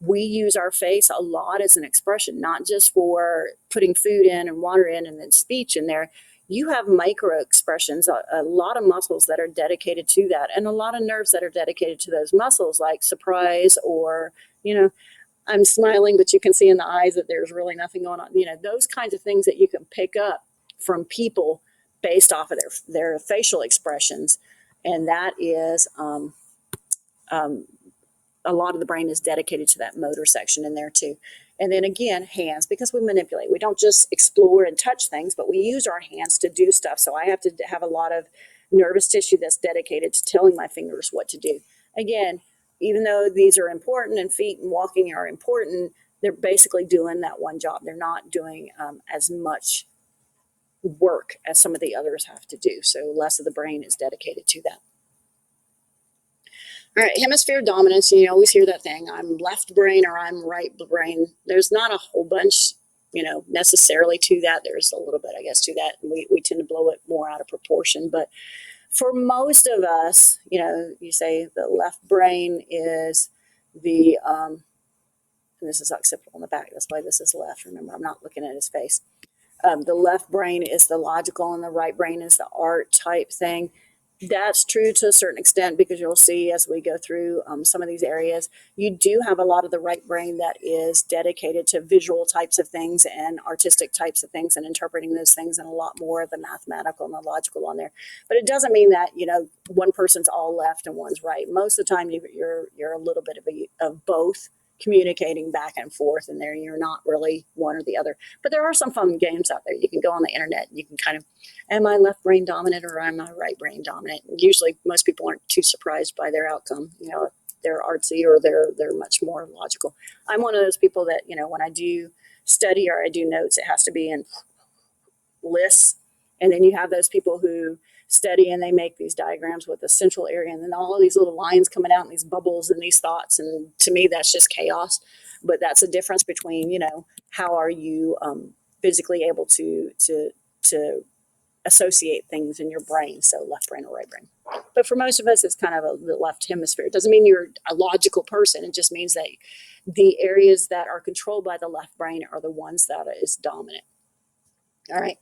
We use our face a lot as an expression, not just for putting food in and water in and then speech in there. You have micro expressions, a lot of muscles that are dedicated to that, and a lot of nerves that are dedicated to those muscles, like surprise, or, I'm smiling, but you can see in the eyes that there's really nothing going on. Those kinds of things that you can pick up from people based off of their facial expressions. And that is a lot of the brain is dedicated to that motor section in there too. And then again, hands, because we manipulate. We don't just explore and touch things, but we use our hands to do stuff. So I have to have a lot of nervous tissue that's dedicated to telling my fingers what to do. Again, even though these are important and feet and walking are important, they're basically doing that one job. They're not doing as much work as some of the others have to do. So less of the brain is dedicated to that. All right, hemisphere dominance. You always hear that thing, I'm left brain or I'm right brain. There's not a whole bunch, necessarily to that. There's a little bit, I guess, to that. And we tend to blow it more out of proportion. But for most of us, you say the left brain is and this is occipital in the back. That's why this is left. Remember, I'm not looking at his face. The left brain is the logical and the right brain is the art type thing. That's true to a certain extent, because you'll see as we go through some of these areas, you do have a lot of the right brain that is dedicated to visual types of things and artistic types of things and interpreting those things, and a lot more of the mathematical and the logical on there. But it doesn't mean that, one person's all left and one's right. Most of the time you're a little bit of both, communicating back and forth in there. You're not really one or the other. But there are some fun games out there. You can go on the internet and you can kind of, am I left brain dominant or am I right brain dominant? And usually most people aren't too surprised by their outcome. They're artsy or they're much more logical. I'm one of those people that, when I do study or I do notes, it has to be in lists. And then you have those people who study and they make these diagrams with the central area and then all of these little lines coming out and these bubbles and these thoughts. And to me, that's just chaos. But that's a difference between, how are you physically able to associate things in your brain. So left brain or right brain. But for most of us, it's kind of the left hemisphere. It doesn't mean you're a logical person. It just means that the areas that are controlled by the left brain are the ones that is dominant. All right.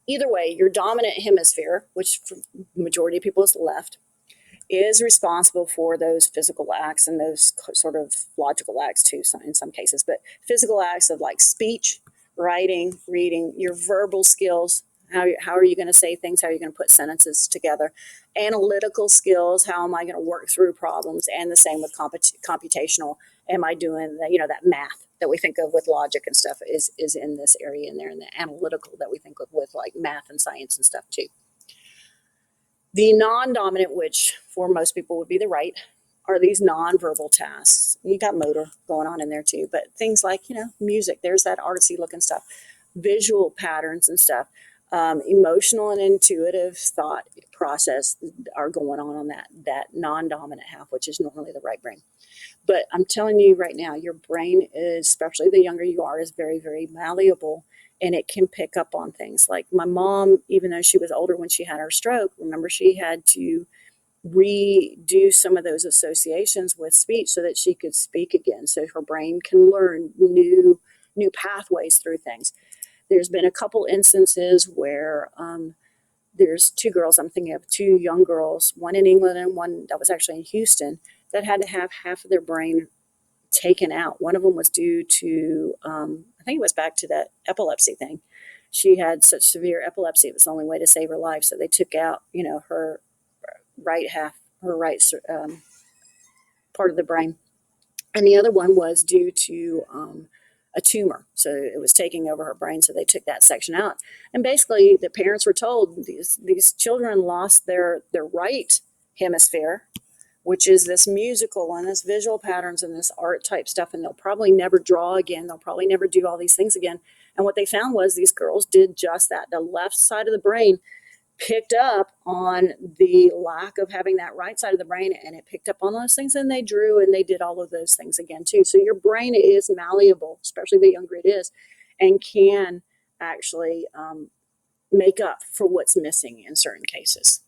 Either way, your dominant hemisphere, which for the majority of people is left, is responsible for those physical acts and those sort of logical acts too, in some cases. But physical acts of like speech, writing, reading, your verbal skills. How are you going to say things? How are you going to put sentences together? Analytical skills. How am I going to work through problems? And the same with computational. Am I doing that math that we think of with logic and stuff is in this area in there, and the analytical that we think of with like math and science and stuff too. The non-dominant, which for most people would be the right, are these non-verbal tasks. You got motor going on in there too, but things like, music, there's that artsy looking stuff, visual patterns and stuff. Emotional and intuitive thought process are going on that non-dominant half, which is normally the right brain. But I'm telling you right now, your brain is, especially the younger you are, is very, very malleable, and it can pick up on things. Like my mom, even though she was older when she had her stroke, remember she had to redo some of those associations with speech so that she could speak again, so her brain can learn new pathways through things. There's been a couple instances where there's two girls, I'm thinking of two young girls, one in England and one that was actually in Houston, that had to have half of their brain taken out. One of them was due to, I think it was back to that epilepsy thing. She had such severe epilepsy, it was the only way to save her life. So they took out, her right half, her right part of the brain. And the other one was due to a tumor. So it was taking over her brain. So they took that section out. And basically, the parents were told these children lost their right hemisphere, which is this musical and this visual patterns and this art type stuff. And they'll probably never draw again. They'll probably never do all these things again. And what they found was these girls did just that. The left side of the brain picked up on the lack of having that right side of the brain, and it picked up on those things, and they drew and they did all of those things again too. So your brain is malleable, especially the younger it is, and can actually make up for what's missing in certain cases.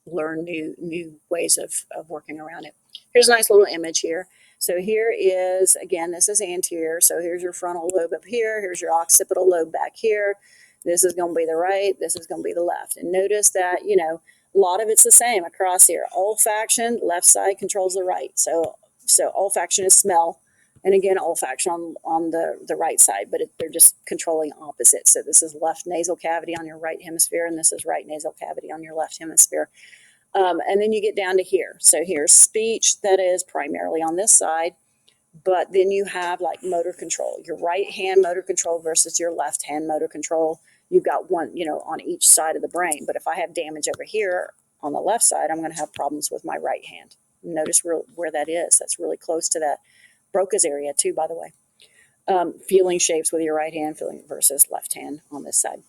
Learn new ways of working around it. Here's a nice little image here. So here is, again, this is anterior. So here's your frontal lobe up here. Here's your occipital lobe back here. This is going to be the right. This is going to be the left. And notice that, a lot of it's the same across here. Olfaction, left side controls the right. So olfaction is smell. And again, olfaction on the right side, but they're just controlling opposites. So this is left nasal cavity on your right hemisphere, and this is right nasal cavity on your left hemisphere. And then you get down to here. So here's speech that is primarily on this side, but then you have like motor control, your right hand motor control versus your left hand motor control. You've got one, on each side of the brain. But if I have damage over here on the left side, I'm going to have problems with my right hand. Notice where that is. That's really close to that Broca's area too, by the way. Feeling shapes with your right hand, feeling versus left hand on this side.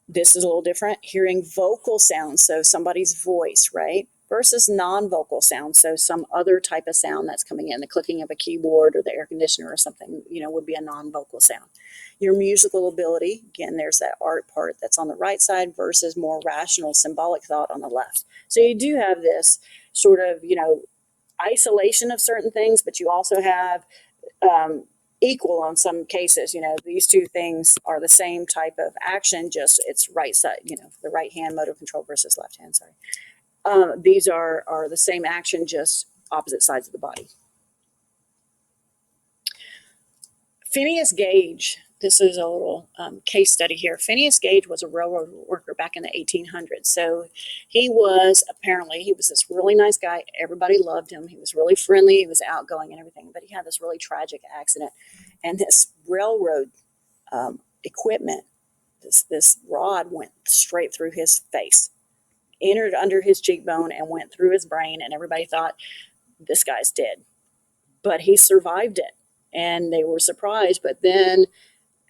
This is a little different. Hearing vocal sounds, so somebody's voice, right? Versus non-vocal sound, so some other type of sound that's coming in, the clicking of a keyboard or the air conditioner or something, would be a non-vocal sound. Your musical ability, again, there's that art part that's on the right side versus more rational, symbolic thought on the left. So you do have this sort of, isolation of certain things, but you also have equal on some cases. These two things are the same type of action, just it's right side, the right hand motor control versus left hand, sorry. These are the same action, just opposite sides of the body. Phineas Gage, this is a little case study here. Phineas Gage was a railroad worker back in the 1800s. So he was this really nice guy. Everybody loved him. He was really friendly. He was outgoing and everything. But he had this really tragic accident. And this railroad equipment, this rod went straight through his face, entered under his cheekbone and went through his brain, and everybody thought, this guy's dead. But he survived it, and they were surprised. But then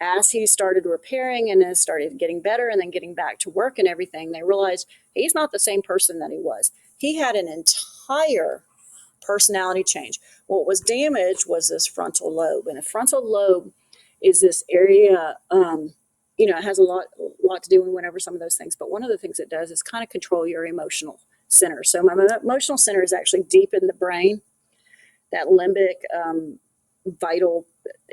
as he started repairing and as started getting better and then getting back to work and everything, they realized he's not the same person that he was. He had an entire personality change. What was damaged was this frontal lobe, and the frontal lobe is this area, it has a lot to do with whenever some of those things, but one of the things it does is kind of control your emotional center. So my emotional center is actually deep in the brain, that limbic vital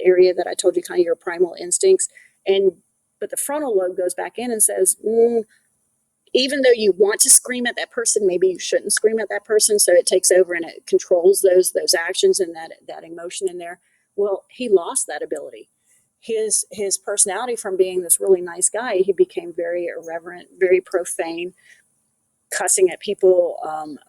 area that I told you, kind of your primal instincts. But the frontal lobe goes back in and says, even though you want to scream at that person, maybe you shouldn't scream at that person. So it takes over and it controls those actions and that emotion in there. Well, he lost that ability. His personality, from being this really nice guy, he became very irreverent, very profane, cussing at people,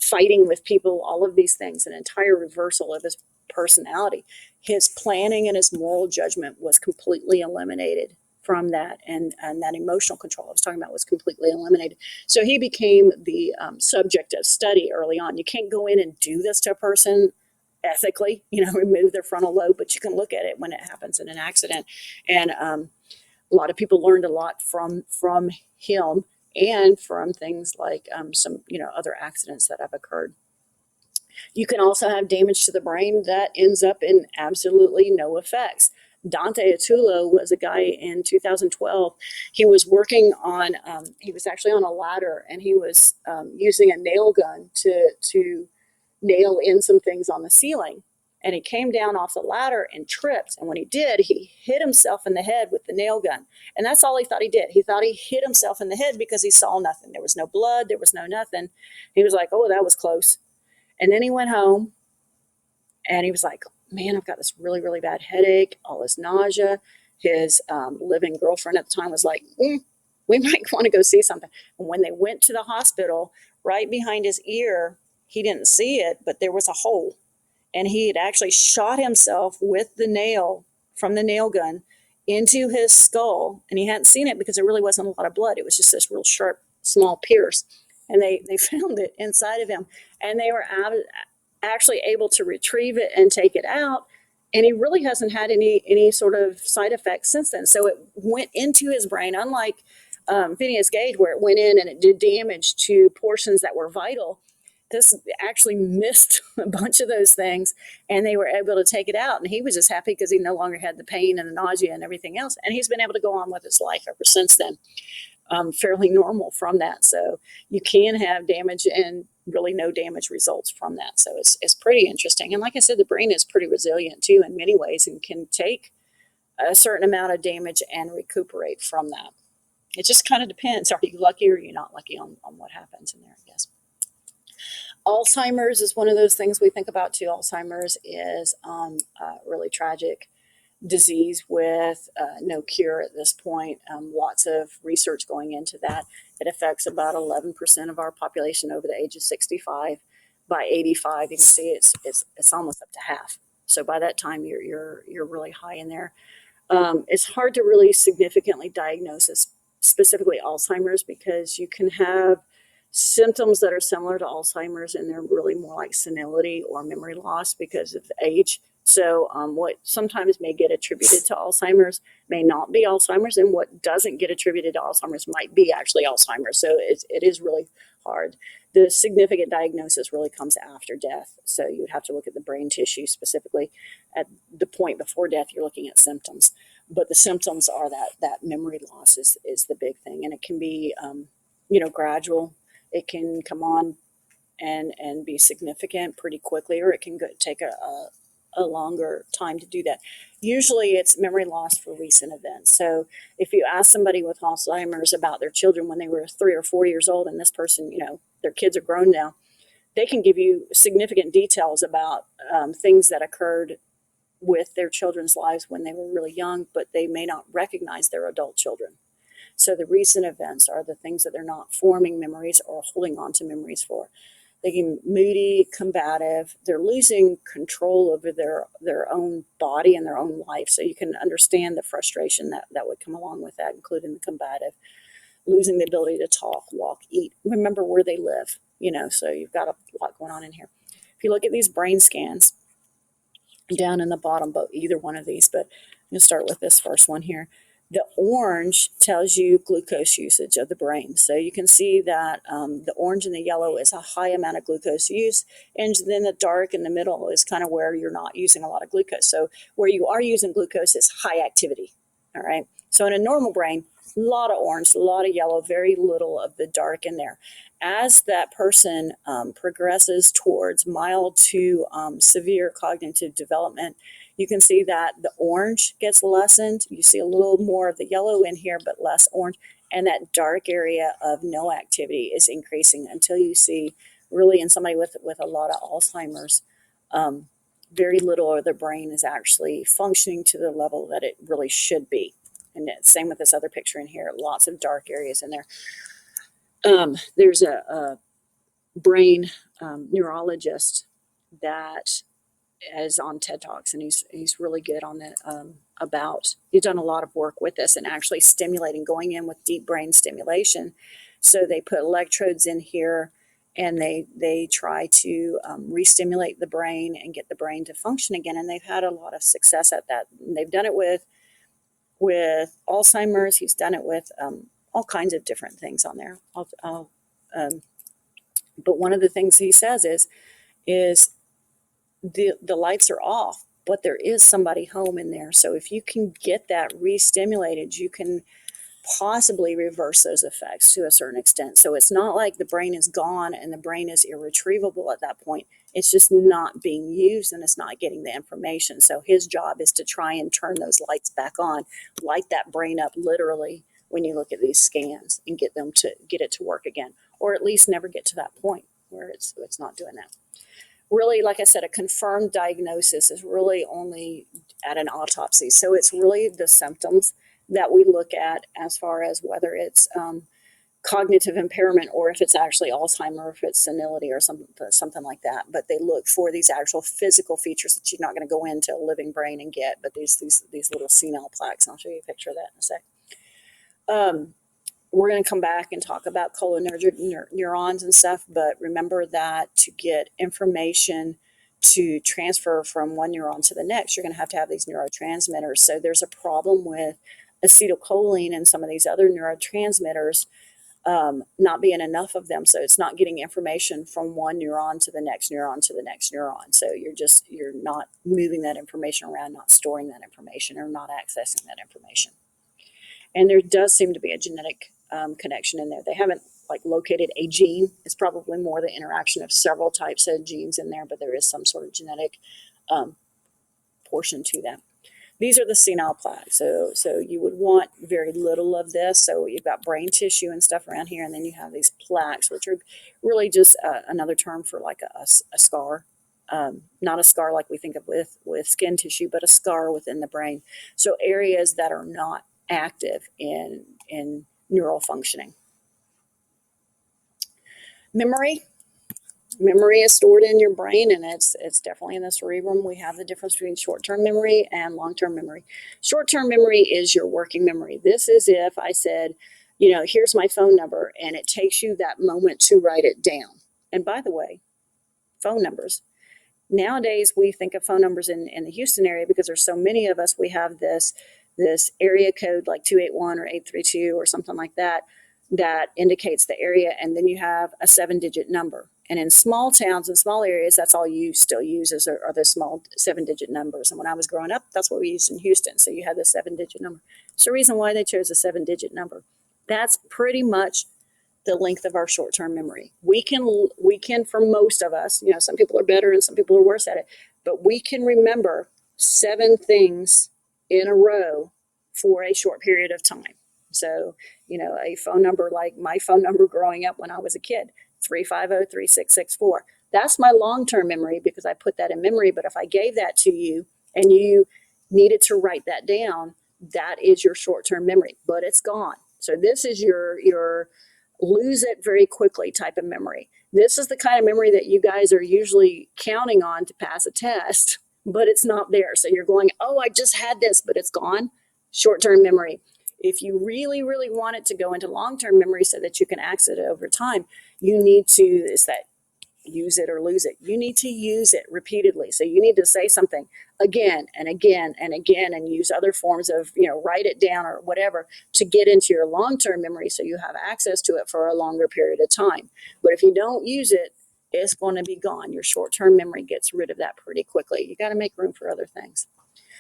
fighting with people, all of these things, an entire reversal of his personality. His planning and his moral judgment was completely eliminated from that, and that emotional control I was talking about was completely eliminated. So he became the subject of study early on. You can't go in and do this to a person ethically, remove their frontal lobe, but you can look at it when it happens in an accident. And a lot of people learned a lot from him and from things like some other accidents that have occurred. You can also have damage to the brain that ends up in absolutely no effects. Dante Atullo was a guy in 2012. He was working on, he was actually on a ladder, and he was using a nail gun to nail in some things on the ceiling. and he came down off the ladder and tripped. And when he did, he hit himself in the head with the nail gun. And that's all he thought he did. He thought he hit himself in the head because he saw nothing. There was no blood. There was no nothing. He was like, oh, that was close. And then he went home and he was like, man, I've got this really, really bad headache, all this nausea. His living girlfriend at the time was like, we might want to go see something. And when they went to the hospital, right behind his ear, he didn't see it, but there was a hole. And he had actually shot himself with the nail from the nail gun into his skull. And he hadn't seen it because there really wasn't a lot of blood. It was just this real sharp, small pierce. And they found it inside of him. And they were actually able to retrieve it and take it out. And he really hasn't had any sort of side effects since then. So it went into his brain, unlike Phineas Gage, where it went in and it did damage to portions that were vital. This actually missed a bunch of those things, and they were able to take it out. And he was just happy because he no longer had the pain and the nausea and everything else. And he's been able to go on with his life ever since then, fairly normal from that. So you can have damage and really no damage results from that. So it's pretty interesting. And like I said, the brain is pretty resilient too in many ways and can take a certain amount of damage and recuperate from that. It just kind of depends. Are you lucky or are you not lucky on what happens in there, I guess. Alzheimer's is one of those things we think about too. Alzheimer's is really tragic disease with no cure at this point. Lots of research going into that. It affects about 11% of our population over the age of 65. By 85, you can see it's almost up to half. So by that time, you're really high in there. It's hard to really significantly diagnose specifically Alzheimer's because you can have symptoms that are similar to Alzheimer's and they're really more like senility or memory loss because of age. So what sometimes may get attributed to Alzheimer's may not be Alzheimer's, and what doesn't get attributed to Alzheimer's might be actually Alzheimer's. So it is really hard. The significant diagnosis really comes after death. So you would have to look at the brain tissue specifically. At the point before death, you're looking at symptoms. But the symptoms are that memory loss is the big thing. And it can be, gradual. It can come on and be significant pretty quickly, or it can take a longer time to do that. Usually it's memory loss for recent events. So if you ask somebody with Alzheimer's about their children when they were 3 or 4 years old, and this person, their kids are grown now, they can give you significant details about things that occurred with their children's lives when they were really young, but they may not recognize their adult children. So the recent events are the things that they're not forming memories or holding on to memories for. They can be moody, combative. They're losing control over their own body and their own life. So you can understand the frustration that would come along with that, including the combative. Losing the ability to talk, walk, eat, remember where they live. So you've got a lot going on in here. If you look at these brain scans down in the bottom, but either one of these, but I'm going to start with this first one here. The orange tells you glucose usage of the brain. So you can see that the orange and the yellow is a high amount of glucose use. And then the dark in the middle is kind of where you're not using a lot of glucose. So where you are using glucose is high activity. All right. So in a normal brain, a lot of orange, a lot of yellow, very little of the dark in there. As that person progresses towards mild to severe cognitive development, you can see that the orange gets lessened. You see a little more of the yellow in here, but less orange. And that dark area of no activity is increasing until you see really in somebody with a lot of Alzheimer's, very little of the brain is actually functioning to the level that it really should be. And same with this other picture in here, lots of dark areas in there. There's a brain neurologist that is on TED Talks, and he's really good on that. He's done a lot of work with this and actually stimulating, going in with deep brain stimulation. So they put electrodes in here, and they try to re-stimulate the brain and get the brain to function again. And they've had a lot of success at that. And they've done it with Alzheimer's. He's done it with all kinds of different things on there. But one of the things he says is the lights are off, but there is somebody home in there. So if you can get that re-stimulated, you can possibly reverse those effects to a certain extent. So it's not like the brain is gone and the brain is irretrievable at that point. It's just not being used and it's not getting the information. So his job is to try and turn those lights back on, light that brain up literally when you look at these scans, and get it to work again, or at least never get to that point where it's not doing that. Really, like I said, a confirmed diagnosis is really only at an autopsy. So it's really the symptoms that we look at as far as whether it's cognitive impairment or if it's actually Alzheimer, if it's senility or something like that. But they look for these actual physical features that you're not going to go into a living brain and get, but these little senile plaques. And I'll show you a picture of that in a sec. We're going to come back and talk about cholinergic neurons and stuff, but remember that to get information to transfer from one neuron to the next, you're going to have these neurotransmitters. So there's a problem with acetylcholine and some of these other neurotransmitters not being enough of them. So it's not getting information from one neuron to the next neuron to the next neuron. So you're not moving that information around, not storing that information, or not accessing that information. And there does seem to be a genetic connection in there. They haven't located a gene. It's probably more the interaction of several types of genes in there, but there is some sort of genetic portion to that. These are the senile plaques. So you would want very little of this. So you've got brain tissue and stuff around here, and then you have these plaques, which are really just another term for like a scar. Not a scar like we think of with skin tissue, but a scar within the brain. So areas that are not active in neural functioning. Memory is stored in your brain, and it's definitely in the cerebrum. We have the difference between short-term memory and long-term memory. Short-term memory is your working memory. This is if I said, here's my phone number, and it takes you that moment to write it down. And by the way, phone numbers. Nowadays, we think of phone numbers in the Houston area because there's so many of us. We have this area code like 281 or 832 or something like that indicates the area, and then you have a 7-digit number. And in small towns and small areas, that's all you still use are the small 7-digit numbers. And when I was growing up, that's what we used in Houston. So you had the 7-digit number. It's the reason why they chose a 7-digit number. That's pretty much the length of our short-term memory. We can, for most of us, some people are better and some people are worse at it, but we can remember 7 things in a row for a short period of time. So, a phone number like my phone number growing up when I was a kid, 350-3664. That's my long-term memory because I put that in memory. But if I gave that to you and you needed to write that down, that is your short-term memory, but it's gone. So this is your lose it very quickly type of memory. This is the kind of memory that you guys are usually counting on to pass a test, but it's not there. So you're going, oh, I just had this, but it's gone. Short-term memory. If you really, really want it to go into long-term memory so that you can access it over time, you need to, use it or lose it. You need to use it repeatedly. So you need to say something again and again and again and use other forms of, write it down or whatever to get into your long-term memory so you have access to it for a longer period of time. But if you don't use it, it's going to be gone. Your short-term memory gets rid of that pretty quickly. You got to make room for other things.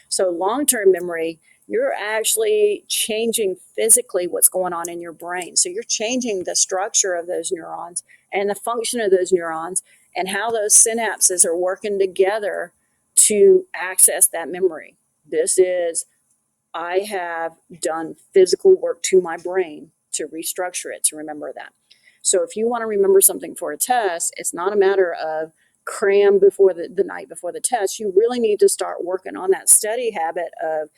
So long-term memory, you're actually changing physically what's going on in your brain. So you're changing the structure of those neurons and the function of those neurons and how those synapses are working together to access that memory. This is, I have done physical work to my brain to restructure it, to remember that. So if you want to remember something for a test, it's not a matter of cram before the night before the test. You really need to start working on that study habit of,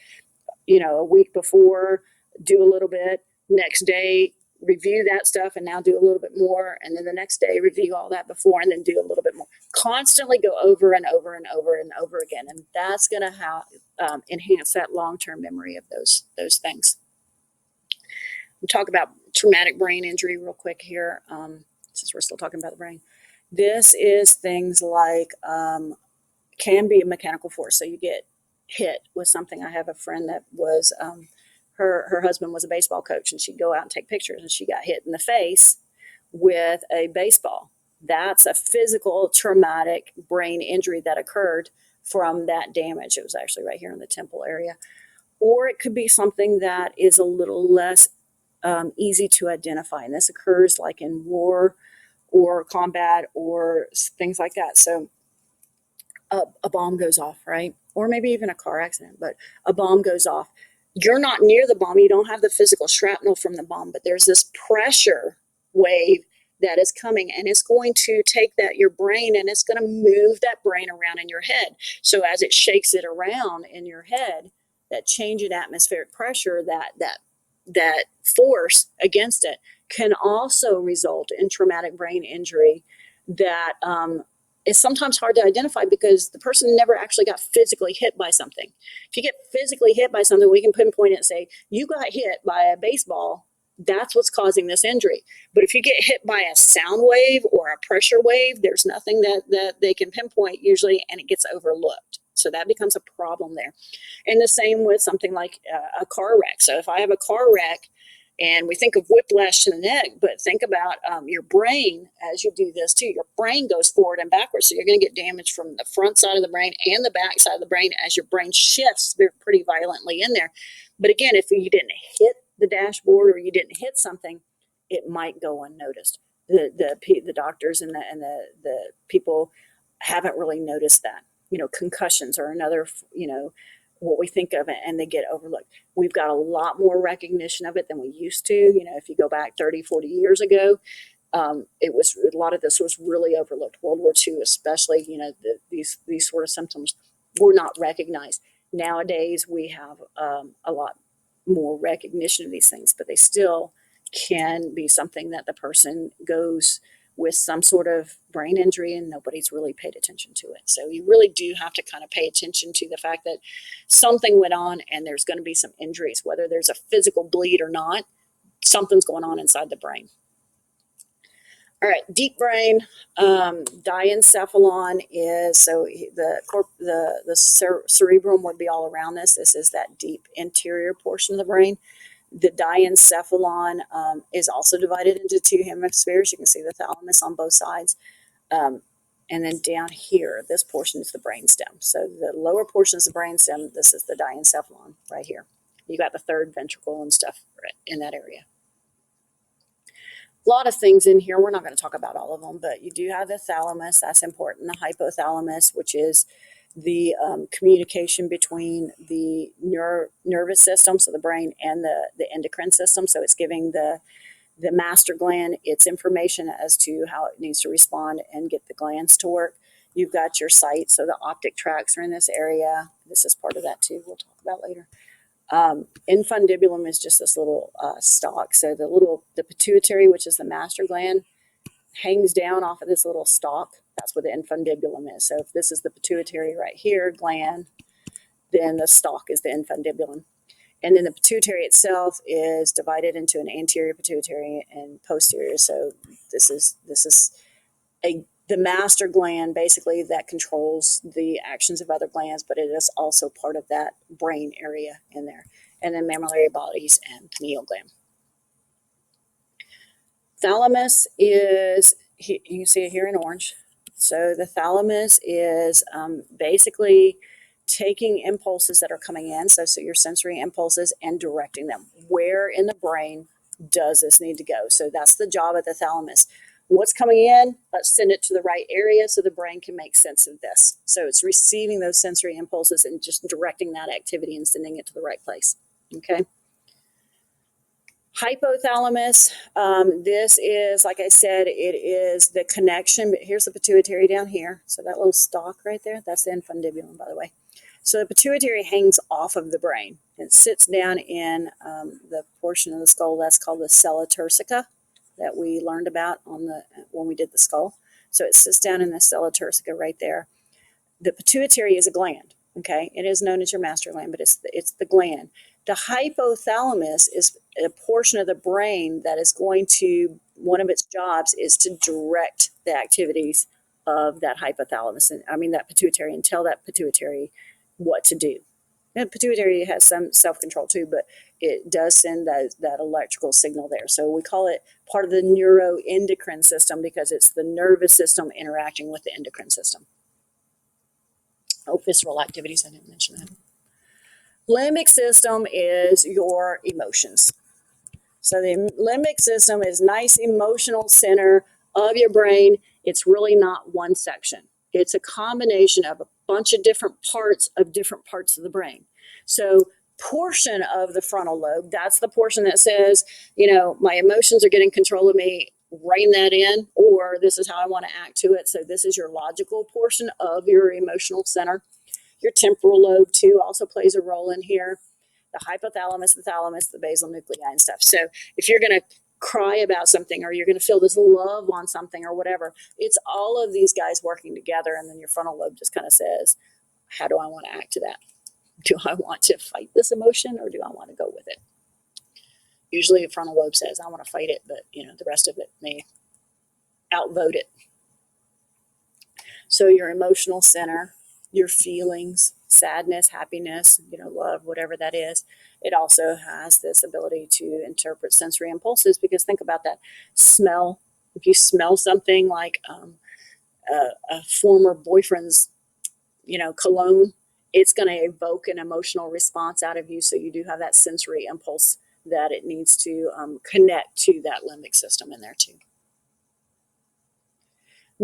a week before, do a little bit, next day, review that stuff, and now do a little bit more, and then the next day, review all that before, and then do a little bit more. Constantly go over and over and over and over again, and that's going to enhance that long-term memory of those things. We'll talk about traumatic brain injury real quick here, since we're still talking about the brain. This is things like can be a mechanical force. So you get hit with something. I have a friend that was her husband was a baseball coach, and she'd go out and take pictures, and she got hit in the face with a baseball. That's a physical traumatic brain injury that occurred from that damage. It was actually right here in the temple area. Or it could be something that is a little less easy to identify. And this occurs like in war or combat or things like that. So a bomb goes off, right? Or maybe even a car accident, but a bomb goes off. You're not near the bomb. You don't have the physical shrapnel from the bomb, but there's this pressure wave that is coming, and it's going to take that your brain and it's going to move that brain around in your head. So as it shakes it around in your head, that change in atmospheric pressure, that force against it can also result in traumatic brain injury that is sometimes hard to identify because the person never actually got physically hit by something. If you get physically hit by something, we can pinpoint it and say, you got hit by a baseball. That's what's causing this injury. But if you get hit by a sound wave or a pressure wave, there's nothing that they can pinpoint usually, and it gets overlooked. So that becomes a problem there. And the same with something like a car wreck. So if I have a car wreck, and we think of whiplash to the neck, but think about your brain as you do this too. Your brain goes forward and backwards. So you're going to get damage from the front side of the brain and the back side of the brain as your brain shifts pretty violently in there. But again, if you didn't hit the dashboard or you didn't hit something, it might go unnoticed. The doctors and the people haven't really noticed that. Concussions are another, what we think of it, and they get overlooked. We've got a lot more recognition of it than we used to. If you go back 30, 40 years ago, it was a lot of this was really overlooked. World War II, especially, these sort of symptoms were not recognized. Nowadays, we have a lot more recognition of these things, but they still can be something that the person goes with some sort of brain injury and nobody's really paid attention to it. So you really do have to kind of pay attention to the fact that something went on and there's going to be some injuries, whether there's a physical bleed or not, something's going on inside the brain. All right, deep brain, diencephalon is, so the cerebrum would be all around this. This is that deep interior portion of the brain. The diencephalon is also divided into two hemispheres. You can see the thalamus on both sides. And then down here, this portion is the brainstem. So the lower portion is the brainstem. This is the diencephalon right here. You got the third ventricle and stuff right in that area. A lot of things in here. We're not going to talk about all of them, but you do have the thalamus. That's important. The hypothalamus, which is the communication between the nervous system, so the brain, and the endocrine system. So it's giving the master gland its information as to how it needs to respond and get the glands to work. You've got your sight, so the optic tracts are in this area. This is part of that too. We'll talk about later. Infundibulum is just this little stalk. So the pituitary, which is the master gland, hangs down off of this little stalk. That's what the infundibulum is. So if this is the pituitary right here, gland, then the stalk is the infundibulum. And then the pituitary itself is divided into an anterior pituitary and posterior. So this is the master gland basically that controls the actions of other glands, but it is also part of that brain area in there. And then mammillary bodies and pineal gland. Thalamus is, you can see it here in orange. So the thalamus is basically taking impulses that are coming in, so your sensory impulses, and directing them. Where in the brain does this need to go? So that's the job of the thalamus. What's coming in? Let's send it to the right area so the brain can make sense of this. So it's receiving those sensory impulses and just directing that activity and sending it to the right place. Okay. Hypothalamus, this is, like I said, it is the connection, but here's the pituitary down here. So that little stalk right there, that's the infundibulum, by the way. So the pituitary hangs off of the brain. It sits down in the portion of the skull that's called the sella turcica that we learned about when we did the skull. So it sits down in the sella turcica right there. The pituitary is a gland. Okay, it is known as your master gland, but it's the gland. The hypothalamus is a portion of the brain that is going to, one of its jobs is to direct the activities of that hypothalamus, that pituitary, and tell that pituitary what to do. The pituitary has some self-control too, but it does send that electrical signal there. So we call it part of the neuroendocrine system because it's the nervous system interacting with the endocrine system. Oh, visceral activities, I didn't mention that. Limbic system is your emotions. So the limbic system is nice emotional center of your brain. It's really not one section. It's a combination of a bunch of different parts of the brain. So portion of the frontal lobe, that's the portion that says, my emotions are getting control of me, rein that in, or this is how I want to act to it. So this is your logical portion of your emotional center. Your temporal lobe too also plays a role in here. The hypothalamus, the thalamus, the basal nuclei and stuff. So if you're going to cry about something, or you're going to feel this love on something or whatever, it's all of these guys working together. And then your frontal lobe just kind of says, how do I want to act to that? Do I want to fight this emotion, or do I want to go with it? Usually the frontal lobe says, I want to fight it, but the rest of it may outvote it. So your emotional center, your feelings, sadness, happiness, love, whatever that is, it also has this ability to interpret sensory impulses, because think about that. Smell. If you smell something like a former boyfriend's, cologne, it's going to evoke an emotional response out of you. So you do have that sensory impulse that it needs to connect to that limbic system in there too.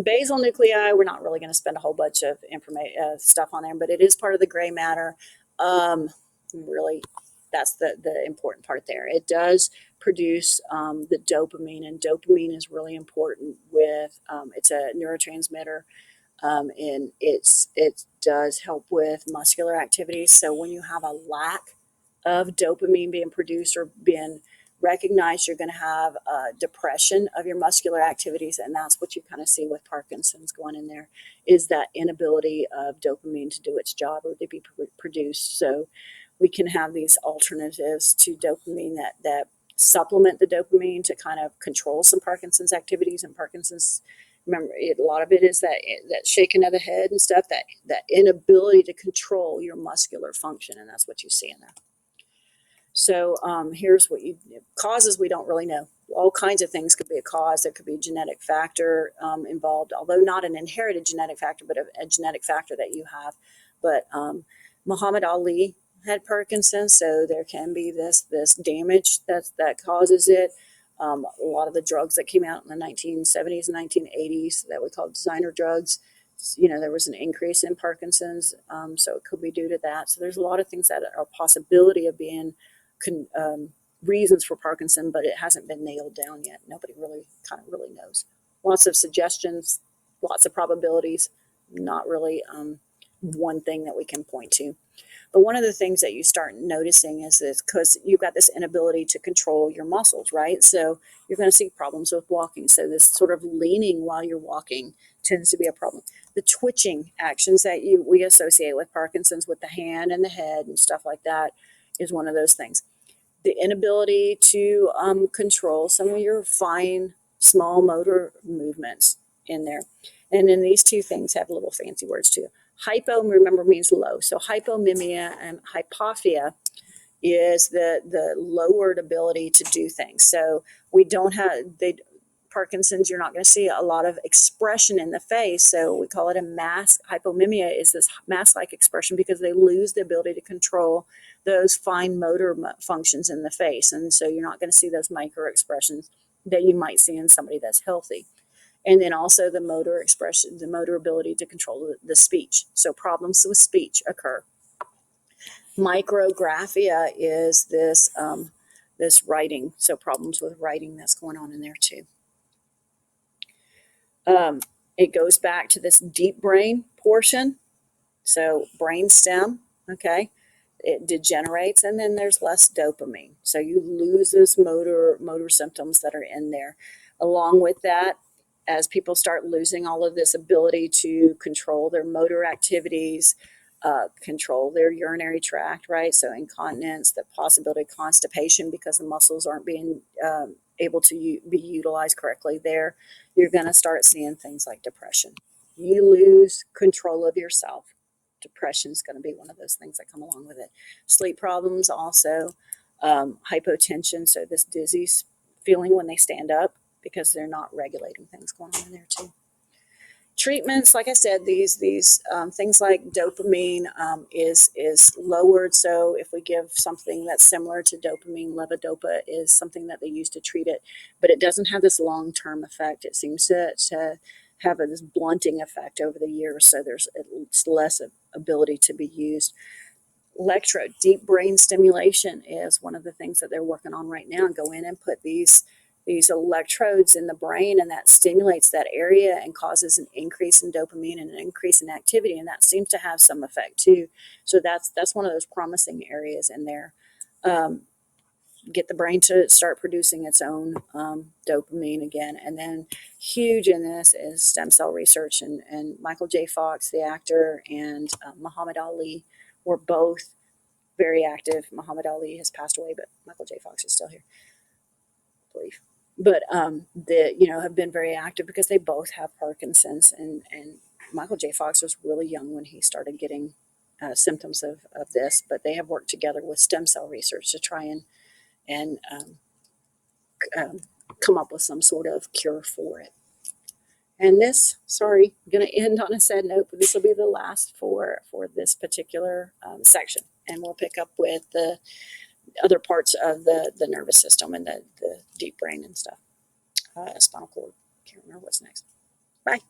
Basal nuclei, we're not really going to spend a whole bunch of stuff on there, but it is part of the gray matter. Really, that's the important part there. It does produce the dopamine, and dopamine is really important with, it's a neurotransmitter, and it does help with muscular activities. So when you have a lack of dopamine being produced or being recognized, you're going to have depression of your muscular activities, and that's what you kind of see with Parkinson's going in there, is that inability of dopamine to do its job or to be produced. So we can have these alternatives to dopamine that supplement the dopamine to kind of control some Parkinson's activities. And Parkinson's, remember, a lot of it is that shaking of the head and stuff, that inability to control your muscular function, and that's what you see in there. So here's what causes we don't really know. All kinds of things could be a cause. There could be a genetic factor involved, although not an inherited genetic factor, but a genetic factor that you have. But Muhammad Ali had Parkinson's, so there can be this damage that causes it. A lot of the drugs that came out in the 1970s and 1980s that we call designer drugs, there was an increase in Parkinson's, so it could be due to that. So there's a lot of things that are a possibility of being reasons for Parkinson, but it hasn't been nailed down yet. Nobody really knows. Lots of suggestions, lots of probabilities, not really one thing that we can point to. But one of the things that you start noticing is this, because you've got this inability to control your muscles, right? So you're going to see problems with walking. So this sort of leaning while you're walking tends to be a problem. The twitching actions that we associate with Parkinson's, with the hand and the head and stuff like that, is one of those things. The inability to control some of your fine, small motor movements in there. And then these two things have little fancy words too. Hypo, remember, means low. So hypomimia and hypophia is the lowered ability to do things. So we don't have, Parkinson's, you're not going to see a lot of expression in the face. So we call it a mask. Hypomimia is this mask-like expression because they lose the ability to control those fine motor functions in the face. And so you're not going to see those micro expressions that you might see in somebody that's healthy. And then also the motor expression, the motor ability to control the speech. So problems with speech occur. Micrographia is this writing. So problems with writing that's going on in there too. It goes back to this deep brain portion. So brainstem, okay, it degenerates, and then there's less dopamine. So you lose those motor symptoms that are in there. Along with that, as people start losing all of this ability to control their motor activities, control their urinary tract, right? So incontinence, the possibility of constipation because the muscles aren't being able to be utilized correctly there, you're going to start seeing things like depression. You lose control of yourself. Depression is going to be one of those things that come along with it. Sleep problems also, hypotension, so this dizzy feeling when they stand up because they're not regulating things going on in there too. treatments, like I said, these things like dopamine is lowered. So if we give something that's similar to dopamine, levodopa is something that they use to treat it, but it doesn't have this long-term effect. It seems to have this blunting effect over the years. So it's less ability to be used. Electrode, deep brain stimulation is one of the things that they're working on right now. Go in and put these electrodes in the brain, and that stimulates that area and causes an increase in dopamine and an increase in activity, and that seems to have some effect too. So that's one of those promising areas in there. Get the brain to start producing its own dopamine again. And then huge in this is stem cell research, and Michael J. Fox, the actor, and Muhammad Ali were both very active. Muhammad Ali has passed away, but Michael J. Fox is still here, I believe. But have been very active because they both have Parkinson's, and Michael J. Fox was really young when he started getting symptoms of this. But they have worked together with stem cell research to try and um, come up with some sort of cure for it. And this, sorry, I'm going to end on a sad note, but this will be the last for this particular section, and we'll pick up with the other parts of the nervous system and the deep brain and stuff. Spinal cord. Can't remember what's next. Bye.